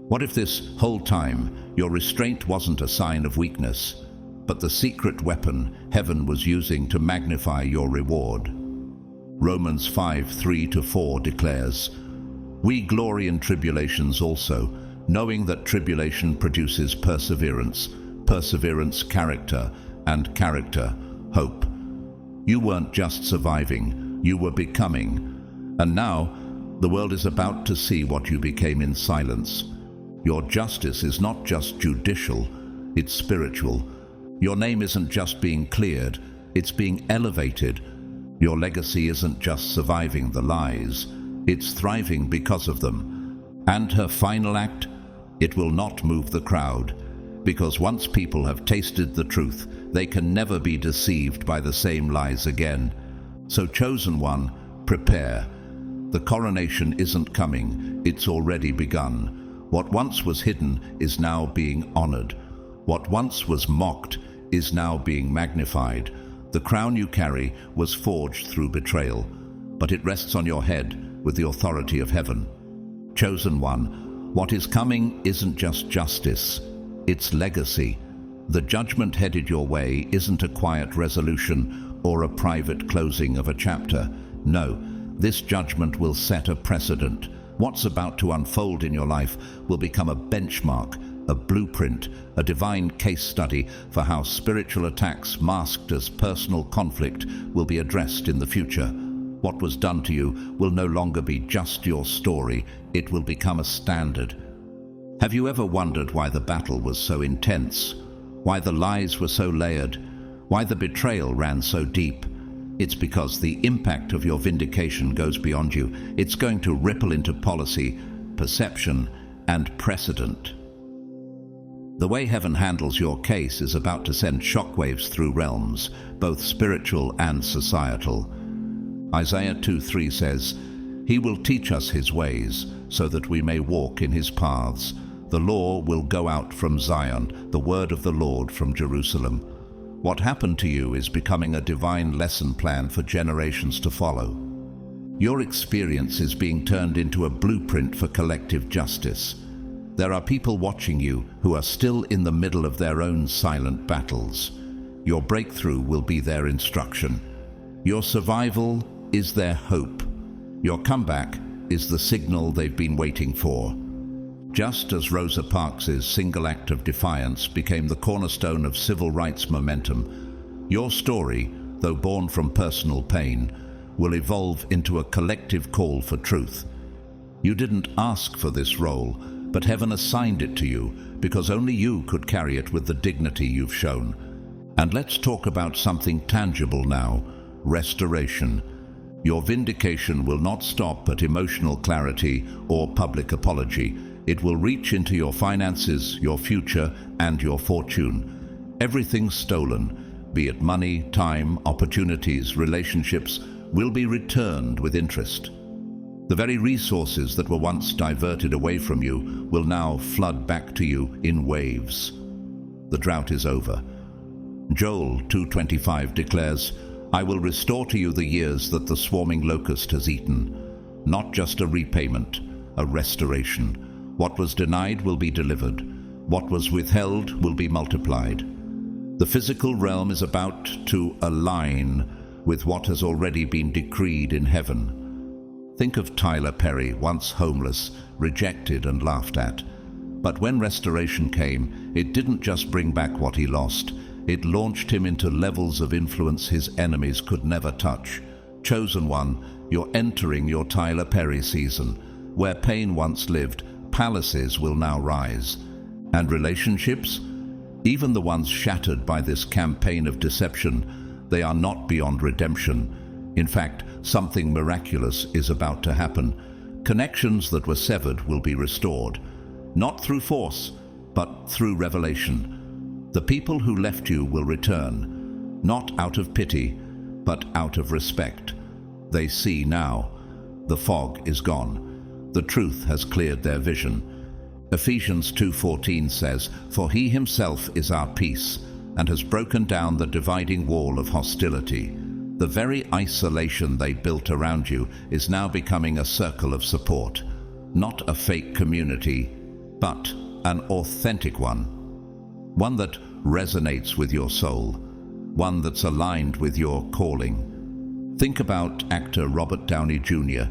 What if this whole time your restraint wasn't a sign of weakness, but the secret weapon heaven was using to magnify your reward? Romans 5:3-4 declares, "We glory in tribulations also, knowing that tribulation produces perseverance, perseverance character, and character hope." You weren't just surviving, you were becoming. And now, the world is about to see what you became in silence. Your justice is not just judicial, it's spiritual. Your name isn't just being cleared, it's being elevated. Your legacy isn't just surviving the lies, it's thriving because of them. And her final act? It will not move the crowd, because once people have tasted the truth, they can never be deceived by the same lies again. So, chosen one, prepare. The coronation isn't coming, it's already begun. What once was hidden is now being honored. What once was mocked is now being magnified. The crown you carry was forged through betrayal, but it rests on your head with the authority of heaven. Chosen one, what is coming isn't just justice, it's legacy. The judgment headed your way isn't a quiet resolution or a private closing of a chapter. No, this judgment will set a precedent. What's about to unfold in your life will become a benchmark, a blueprint, a divine case study for how spiritual attacks masked as personal conflict will be addressed in the future. What was done to you will no longer be just your story, it will become a standard. Have you ever wondered why the battle was so intense? Why the lies were so layered? Why the betrayal ran so deep? It's because the impact of your vindication goes beyond you. It's going to ripple into policy, perception, and precedent. The way heaven handles your case is about to send shockwaves through realms, both spiritual and societal. Isaiah 2:3 says, "He will teach us his ways, so that we may walk in his paths. The law will go out from Zion, the word of the Lord from Jerusalem." What happened to you is becoming a divine lesson plan for generations to follow. Your experience is being turned into a blueprint for collective justice. There are people watching you who are still in the middle of their own silent battles. Your breakthrough will be their instruction. Your survival is their hope. Your comeback is the signal they've been waiting for. Just as Rosa Parks' single act of defiance became the cornerstone of civil rights momentum, your story, though born from personal pain, will evolve into a collective call for truth. You didn't ask for this role, but heaven assigned it to you because only you could carry it with the dignity you've shown. And let's talk about something tangible now: restoration. Your vindication will not stop at emotional clarity or public apology. It will reach into your finances, your future, and your fortune. Everything stolen, be it money, time, opportunities, relationships, will be returned with interest. The very resources that were once diverted away from you will now flood back to you in waves. The drought is over. Joel 2:25 declares, "I will restore to you the years that the swarming locust has eaten." Not just a repayment, a restoration. What was denied will be delivered. What was withheld will be multiplied. The physical realm is about to align with what has already been decreed in heaven. Think of Tyler Perry, once homeless, rejected and laughed at. But when restoration came, it didn't just bring back what he lost. It launched him into levels of influence his enemies could never touch. Chosen one, you're entering your Tyler Perry season. Where pain once lived, palaces will now rise. And relationships? Even the ones shattered by this campaign of deception, they are not beyond redemption. In fact, something miraculous is about to happen. Connections that were severed will be restored. Not through force, but through revelation. The people who left you will return, not out of pity, but out of respect. They see now. The fog is gone. The truth has cleared their vision. Ephesians 2:14 says, "For he himself is our peace, and has broken down the dividing wall of hostility." The very isolation they built around you is now becoming a circle of support. Not a fake community, but an authentic one. One that resonates with your soul. One that's aligned with your calling. Think about actor Robert Downey Jr.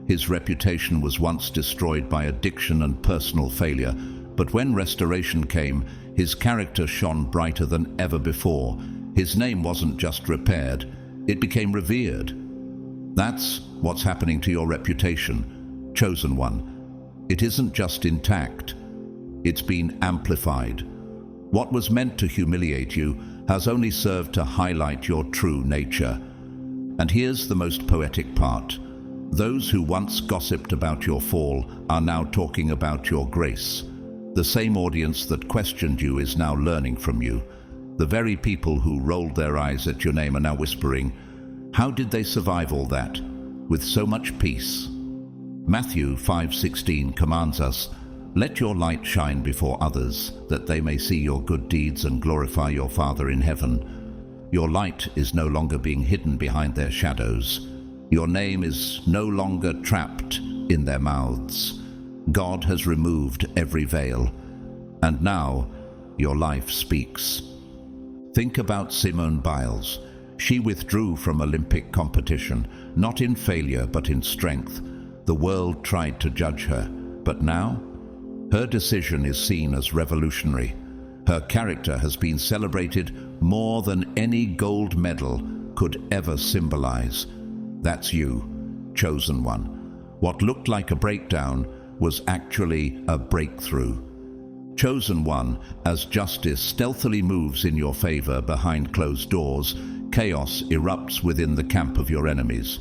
His reputation was once destroyed by addiction and personal failure, but when restoration came, his character shone brighter than ever before. His name wasn't just repaired, it became revered. That's what's happening to your reputation, chosen one. It isn't just intact, it's been amplified. What was meant to humiliate you has only served to highlight your true nature. And here's the most poetic part. Those who once gossiped about your fall are now talking about your grace. The same audience that questioned you is now learning from you. The very people who rolled their eyes at your name are now whispering, "How did they survive all that with so much peace?" Matthew 5:16 commands us, "Let your light shine before others, that they may see your good deeds and glorify your Father in heaven." Your light is no longer being hidden behind their shadows. Your name is no longer trapped in their mouths. God has removed every veil, and now your life speaks. Think about Simone Biles. She withdrew from Olympic competition, not in failure but in strength. The world tried to judge her, but now her decision is seen as revolutionary. Her character has been celebrated more than any gold medal could ever symbolize. That's you, chosen one. What looked like a breakdown was actually a breakthrough. Chosen one, as justice stealthily moves in your favor behind closed doors, chaos erupts within the camp of your enemies.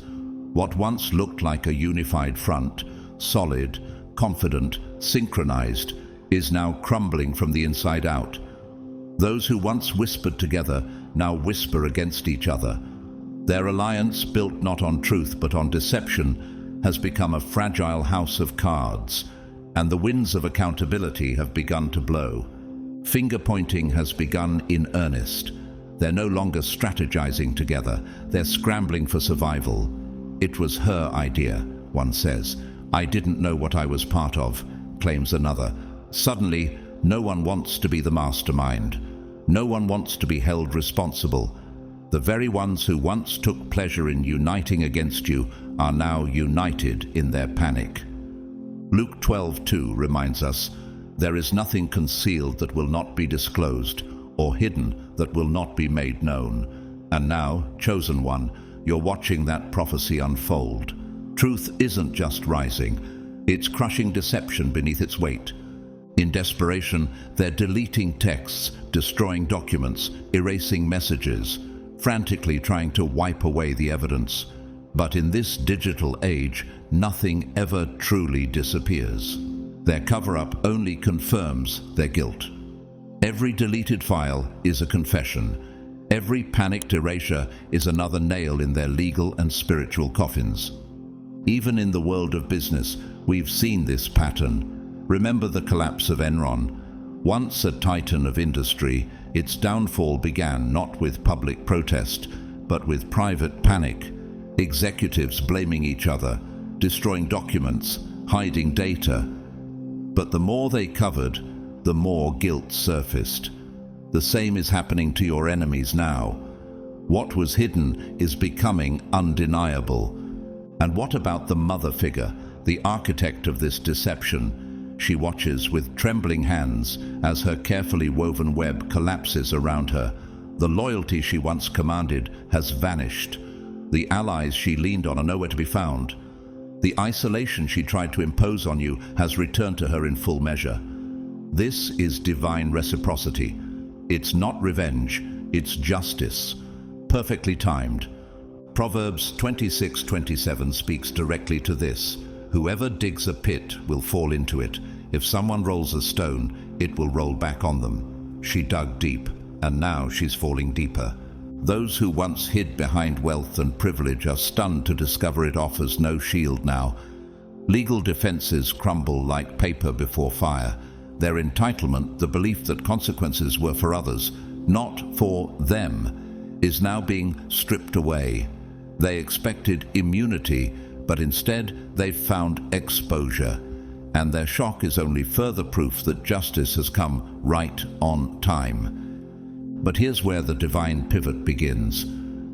What once looked like a unified front, solid, confident, synchronized, is now crumbling from the inside out. Those who once whispered together now whisper against each other. Their alliance, built not on truth but on deception, has become a fragile house of cards, and the winds of accountability have begun to blow. Finger-pointing has begun in earnest. They're no longer strategizing together, they're scrambling for survival. "It was her idea," one says. "I didn't know what I was part of," claims another. Suddenly, no one wants to be the mastermind. No one wants to be held responsible. The very ones who once took pleasure in uniting against you are now united in their panic. Luke 12:2 reminds us, "There is nothing concealed that will not be disclosed, or hidden that will not be made known." And now, chosen one, you're watching that prophecy unfold. Truth isn't just rising, it's crushing deception beneath its weight. In desperation, they're deleting texts, destroying documents, erasing messages, frantically trying to wipe away the evidence. But in this digital age, nothing ever truly disappears. Their cover-up only confirms their guilt. Every deleted file is a confession. Every panicked erasure is another nail in their legal and spiritual coffins. Even in the world of business, we've seen this pattern. Remember the collapse of Enron. Once a titan of industry, its downfall began not with public protest, but with private panic. Executives blaming each other, destroying documents, hiding data. But the more they covered, the more guilt surfaced. The same is happening to your enemies now. What was hidden is becoming undeniable. And what about the mother figure, the architect of this deception? She watches with trembling hands as her carefully woven web collapses around her. The loyalty she once commanded has vanished. The allies she leaned on are nowhere to be found. The isolation she tried to impose on you has returned to her in full measure. This is divine reciprocity. It's not revenge, it's justice, perfectly timed. Proverbs 26:27 speaks directly to this. Whoever digs a pit will fall into it. If someone rolls a stone, it will roll back on them. She dug deep, and now she's falling deeper. Those who once hid behind wealth and privilege are stunned to discover it offers no shield now. Legal defenses crumble like paper before fire. Their entitlement, the belief that consequences were for others, not for them, is now being stripped away. They expected immunity, but instead they've found exposure. And their shock is only further proof that justice has come right on time. But here's where the divine pivot begins.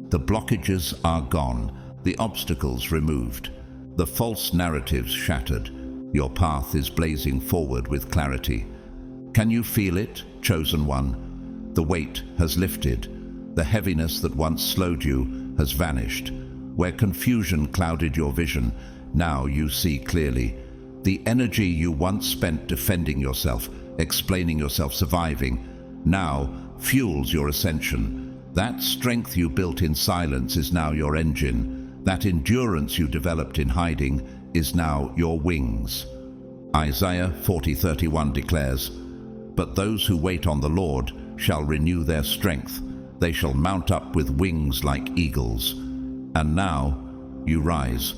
The blockages are gone, the obstacles removed, the false narratives shattered. Your path is blazing forward with clarity. Can you feel it, chosen one? The weight has lifted. The heaviness that once slowed you has vanished. Where confusion clouded your vision, now you see clearly. The energy you once spent defending yourself, explaining yourself, surviving, now fuels your ascension. That strength you built in silence is now your engine. That endurance you developed in hiding is now your wings. Isaiah 40:31 declares, "But those who wait on the Lord shall renew their strength. They shall mount up with wings like eagles." And now you rise.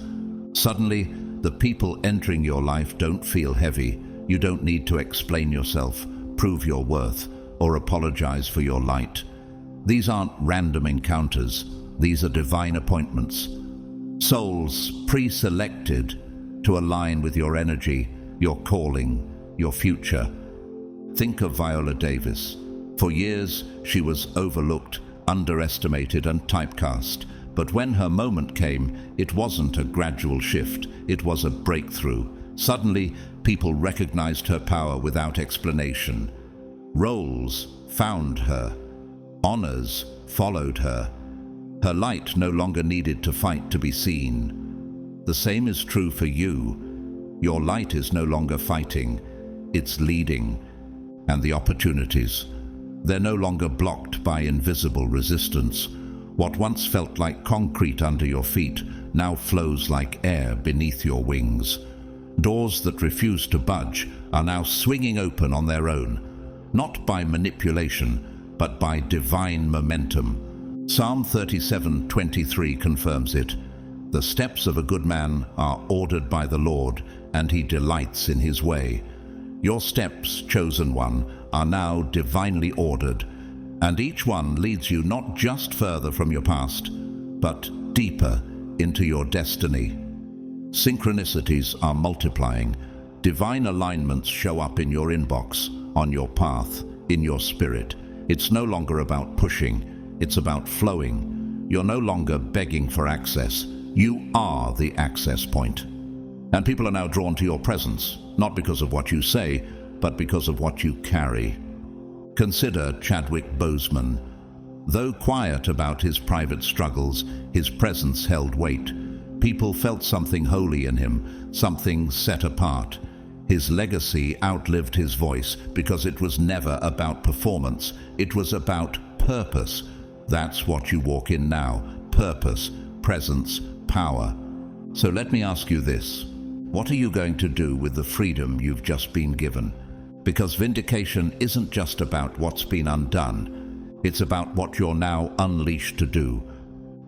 Suddenly, the people entering your life don't feel heavy. You don't need to explain yourself, prove your worth, or apologize for your light. These aren't random encounters. These are divine appointments. Souls pre-selected to align with your energy, your calling, your future. Think of Viola Davis. For years, she was overlooked, underestimated, and typecast. But when her moment came, it wasn't a gradual shift, it was a breakthrough. Suddenly, people recognized her power without explanation. Roles found her. Honors followed her. Her light no longer needed to fight to be seen. The same is true for you. Your light is no longer fighting, it's leading. And the opportunities, they're no longer blocked by invisible resistance. What once felt like concrete under your feet now flows like air beneath your wings. Doors that refused to budge are now swinging open on their own, not by manipulation, but by divine momentum. Psalm 37:23 confirms it. The steps of a good man are ordered by the Lord, and he delights in his way. Your steps, chosen one, are now divinely ordered, and each one leads you not just further from your past, but deeper into your destiny. Synchronicities are multiplying. Divine alignments show up in your inbox, on your path, in your spirit. It's no longer about pushing, it's about flowing. You're no longer begging for access. You are the access point. And people are now drawn to your presence, not because of what you say, but because of what you carry. Consider Chadwick Boseman. Though quiet about his private struggles, his presence held weight. People felt something holy in him, something set apart. His legacy outlived his voice because it was never about performance. It was about purpose. That's what you walk in now. Purpose, presence, power. So let me ask you this. What are you going to do with the freedom you've just been given? Because vindication isn't just about what's been undone. It's about what you're now unleashed to do.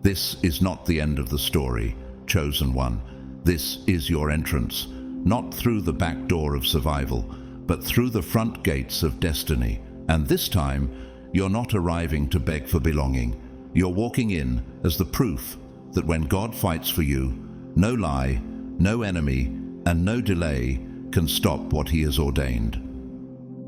This is not the end of the story, chosen one. This is your entrance, not through the back door of survival, but through the front gates of destiny. And this time, you're not arriving to beg for belonging. You're walking in as the proof that when God fights for you, no lie, no enemy, and no delay can stop what he has ordained.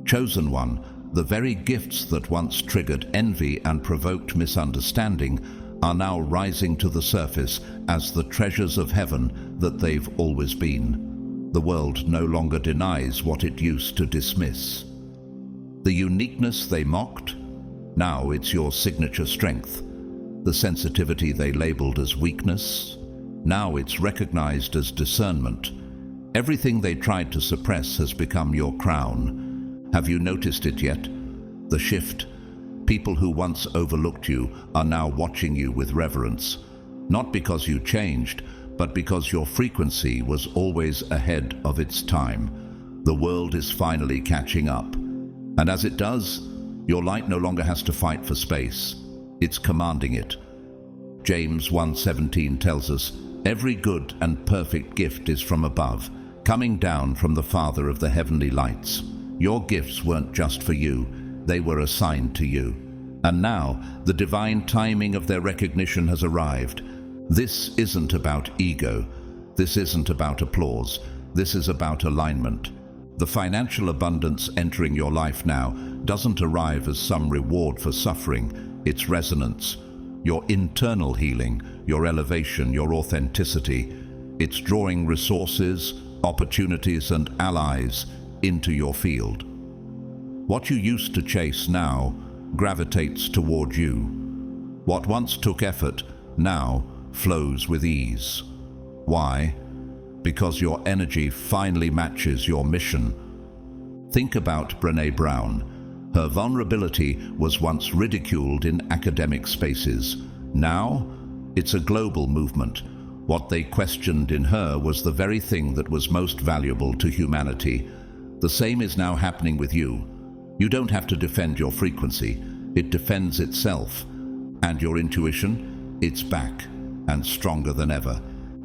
Chosen one, the very gifts that once triggered envy and provoked misunderstanding are now rising to the surface as the treasures of heaven that they've always been. The world no longer denies what it used to dismiss. The uniqueness they mocked, now it's your signature strength. The sensitivity they labeled as weakness, now it's recognized as discernment. Everything they tried to suppress has become your crown. Have you noticed it yet? The shift. People who once overlooked you are now watching you with reverence. Not because you changed, but because your frequency was always ahead of its time. The world is finally catching up. And as it does, your light no longer has to fight for space. It's commanding it. James 1:17 tells us, "Every good and perfect gift is from above, coming down from the Father of the heavenly lights." Your gifts weren't just for you, they were assigned to you. And now, the divine timing of their recognition has arrived. This isn't about ego. This isn't about applause. This is about alignment. The financial abundance entering your life now doesn't arrive as some reward for suffering. It's resonance. Your internal healing, your elevation, your authenticity. It's drawing resources, opportunities, and allies into your field. What you used to chase now gravitates toward you. What once took effort now flows with ease. Why? Because your energy finally matches your mission. Think about Brené Brown. Her vulnerability was once ridiculed in academic spaces. Now, it's a global movement. What they questioned in her was the very thing that was most valuable to humanity. The same is now happening with you. You don't have to defend your frequency. It defends itself. And your intuition, it's back, and stronger than ever.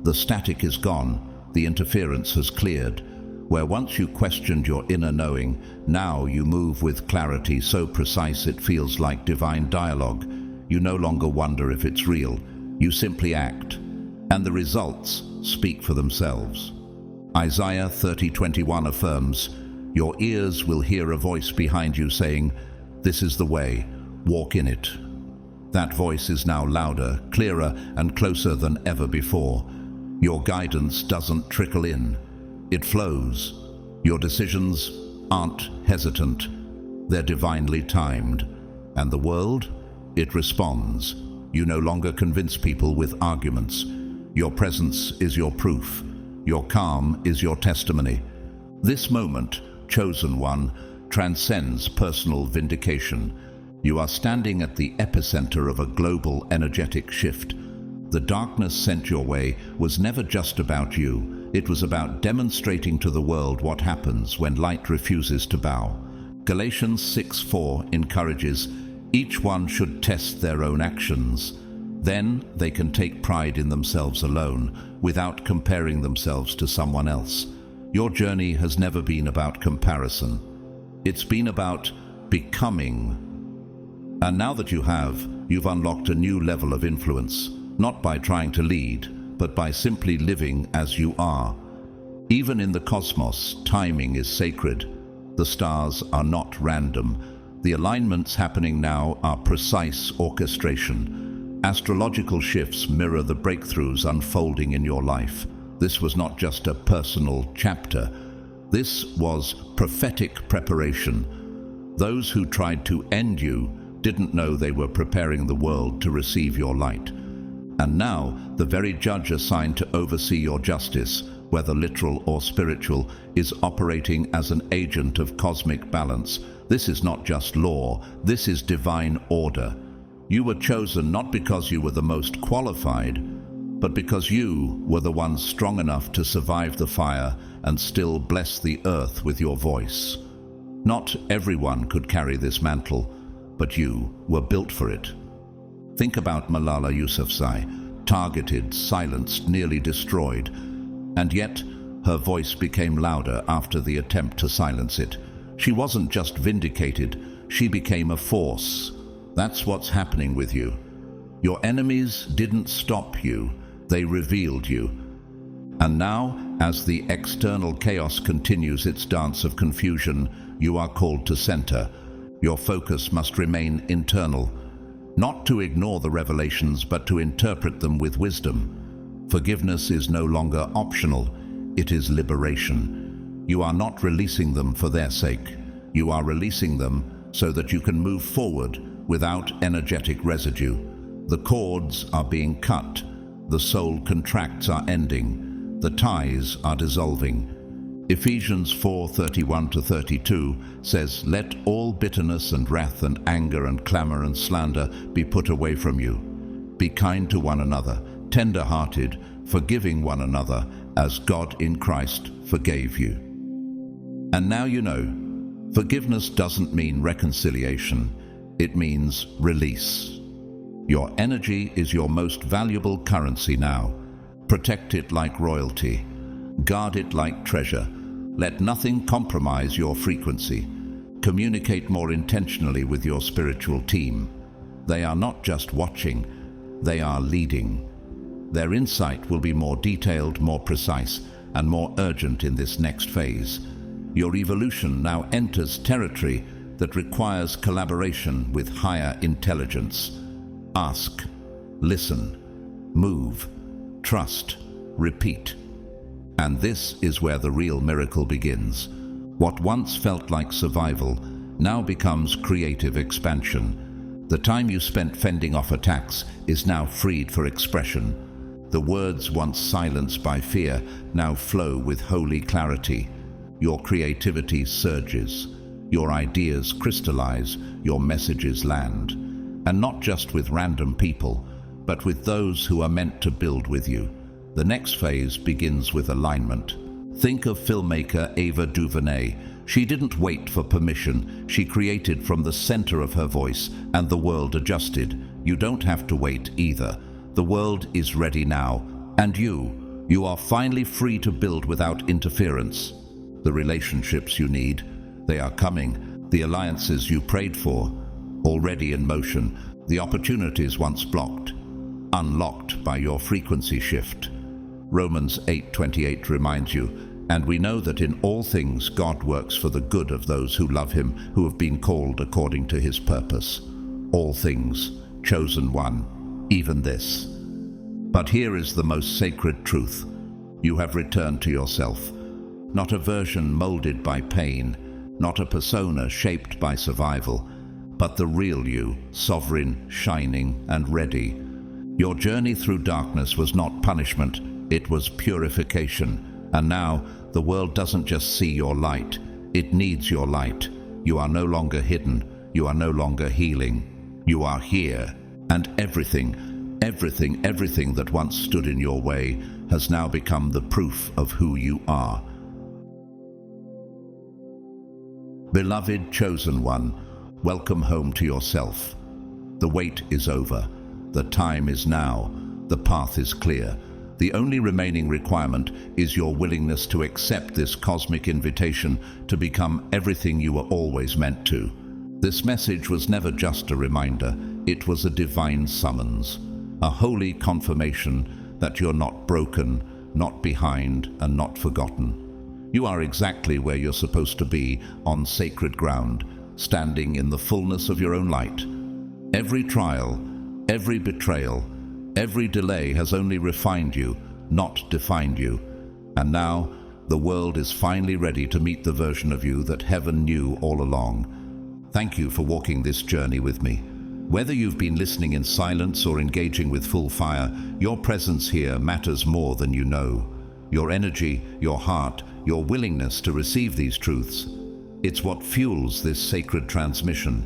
The static is gone. The interference has cleared. Where once you questioned your inner knowing, now you move with clarity so precise it feels like divine dialogue. You no longer wonder if it's real. You simply act. And the results speak for themselves. Isaiah 30:21 affirms, "Your ears will hear a voice behind you saying, 'This is the way, walk in it.'" That voice is now louder, clearer, and closer than ever before. Your guidance doesn't trickle in. It flows. Your decisions aren't hesitant. They're divinely timed. And the world? It responds. You no longer convince people with arguments. Your presence is your proof. Your calm is your testimony. This moment, chosen one, transcends personal vindication. You are standing at the epicenter of a global energetic shift. The darkness sent your way was never just about you. It was about demonstrating to the world what happens when light refuses to bow. Galatians 6:4 encourages, "Each one should test their own actions. Then they can take pride in themselves alone, without comparing themselves to someone else." Your journey has never been about comparison. It's been about becoming. And now that you have, you've unlocked a new level of influence, not by trying to lead, but by simply living as you are. Even in the cosmos, timing is sacred. The stars are not random. The alignments happening now are precise orchestration. Astrological shifts mirror the breakthroughs unfolding in your life. This was not just a personal chapter. This was prophetic preparation. Those who tried to end you didn't know they were preparing the world to receive your light. And now, the very judge assigned to oversee your justice, whether literal or spiritual, is operating as an agent of cosmic balance. This is not just law, this is divine order. You were chosen not because you were the most qualified, but because you were the one strong enough to survive the fire and still bless the earth with your voice. Not everyone could carry this mantle, but you were built for it. Think about Malala Yousafzai, targeted, silenced, nearly destroyed. And yet, her voice became louder after the attempt to silence it. She wasn't just vindicated, she became a force. That's what's happening with you. Your enemies didn't stop you, they revealed you. And now, as the external chaos continues its dance of confusion, you are called to center. Your focus must remain internal, not to ignore the revelations, but to interpret them with wisdom. Forgiveness is no longer optional, it is liberation. You are not releasing them for their sake. You are releasing them so that you can move forward without energetic residue. The cords are being cut. The soul contracts are ending. The ties are dissolving. Ephesians 4:31-32 says, "Let all bitterness and wrath and anger and clamor and slander be put away from you. Be kind to one another, tender-hearted, forgiving one another, as God in Christ forgave you." And now you know, forgiveness doesn't mean reconciliation. It means release. Your energy is your most valuable currency now. Protect it like royalty. Guard it like treasure. Let nothing compromise your frequency. Communicate more intentionally with your spiritual team. They are not just watching, they are leading. Their insight will be more detailed, more precise, and more urgent in this next phase. Your evolution now enters territory that requires collaboration with higher intelligence. Ask, listen, move, trust, repeat. And this is where the real miracle begins. What once felt like survival now becomes creative expansion. The time you spent fending off attacks is now freed for expression. The words once silenced by fear now flow with holy clarity. Your creativity surges. Your ideas crystallize. Your messages land. And not just with random people, but with those who are meant to build with you. The next phase begins with alignment. Think of filmmaker Ava DuVernay. She didn't wait for permission. She created from the center of her voice, and the world adjusted. You don't have to wait either. The world is ready now. And you are finally free to build without interference. The relationships you need, they are coming. The alliances you prayed for, already in motion. The opportunities once blocked, unlocked by your frequency shift. Romans 8:28 reminds you, "And we know that in all things God works for the good of those who love him, who have been called according to his purpose." All things, chosen one, even this. But here is the most sacred truth. You have returned to yourself. Not a version molded by pain, not a persona shaped by survival, but the real you, sovereign, shining, and ready. Your journey through darkness was not punishment, it was purification. And now, the world doesn't just see your light, it needs your light. You are no longer hidden, you are no longer healing. You are here, and everything that once stood in your way has now become the proof of who you are. Beloved chosen one, welcome home to yourself. The wait is over. The time is now. The path is clear. The only remaining requirement is your willingness to accept this cosmic invitation to become everything you were always meant to. This message was never just a reminder. It was a divine summons, a holy confirmation that you're not broken, not behind, and not forgotten. You are exactly where you're supposed to be, on sacred ground, standing in the fullness of your own light. Every trial, every betrayal, every delay has only refined you, not defined you. And now, the world is finally ready to meet the version of you that heaven knew all along. Thank you for walking this journey with me. Whether you've been listening in silence or engaging with full fire, your presence here matters more than you know. Your energy, your heart, your willingness to receive these truths, it's what fuels this sacred transmission.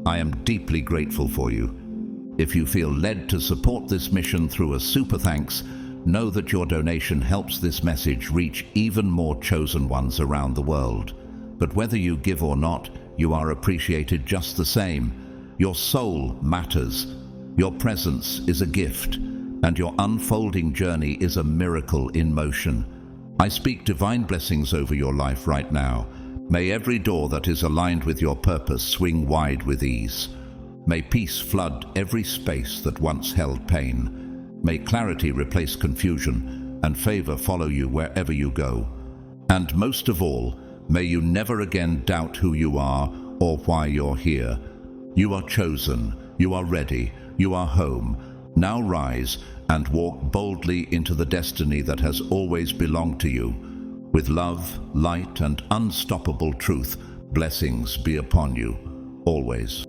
I am deeply grateful for you. If you feel led to support this mission through a super thanks, know that your donation helps this message reach even more chosen ones around the world. But whether you give or not, you are appreciated just the same. Your soul matters. Your presence is a gift, and your unfolding journey is a miracle in motion. I speak divine blessings over your life right now. May every door that is aligned with your purpose swing wide with ease. May peace flood every space that once held pain. May clarity replace confusion, and favor follow you wherever you go. And most of all, may you never again doubt who you are or why you're here. You are chosen, you are ready, you are home. Now rise and walk boldly into the destiny that has always belonged to you. With love, light, and unstoppable truth, blessings be upon you, always.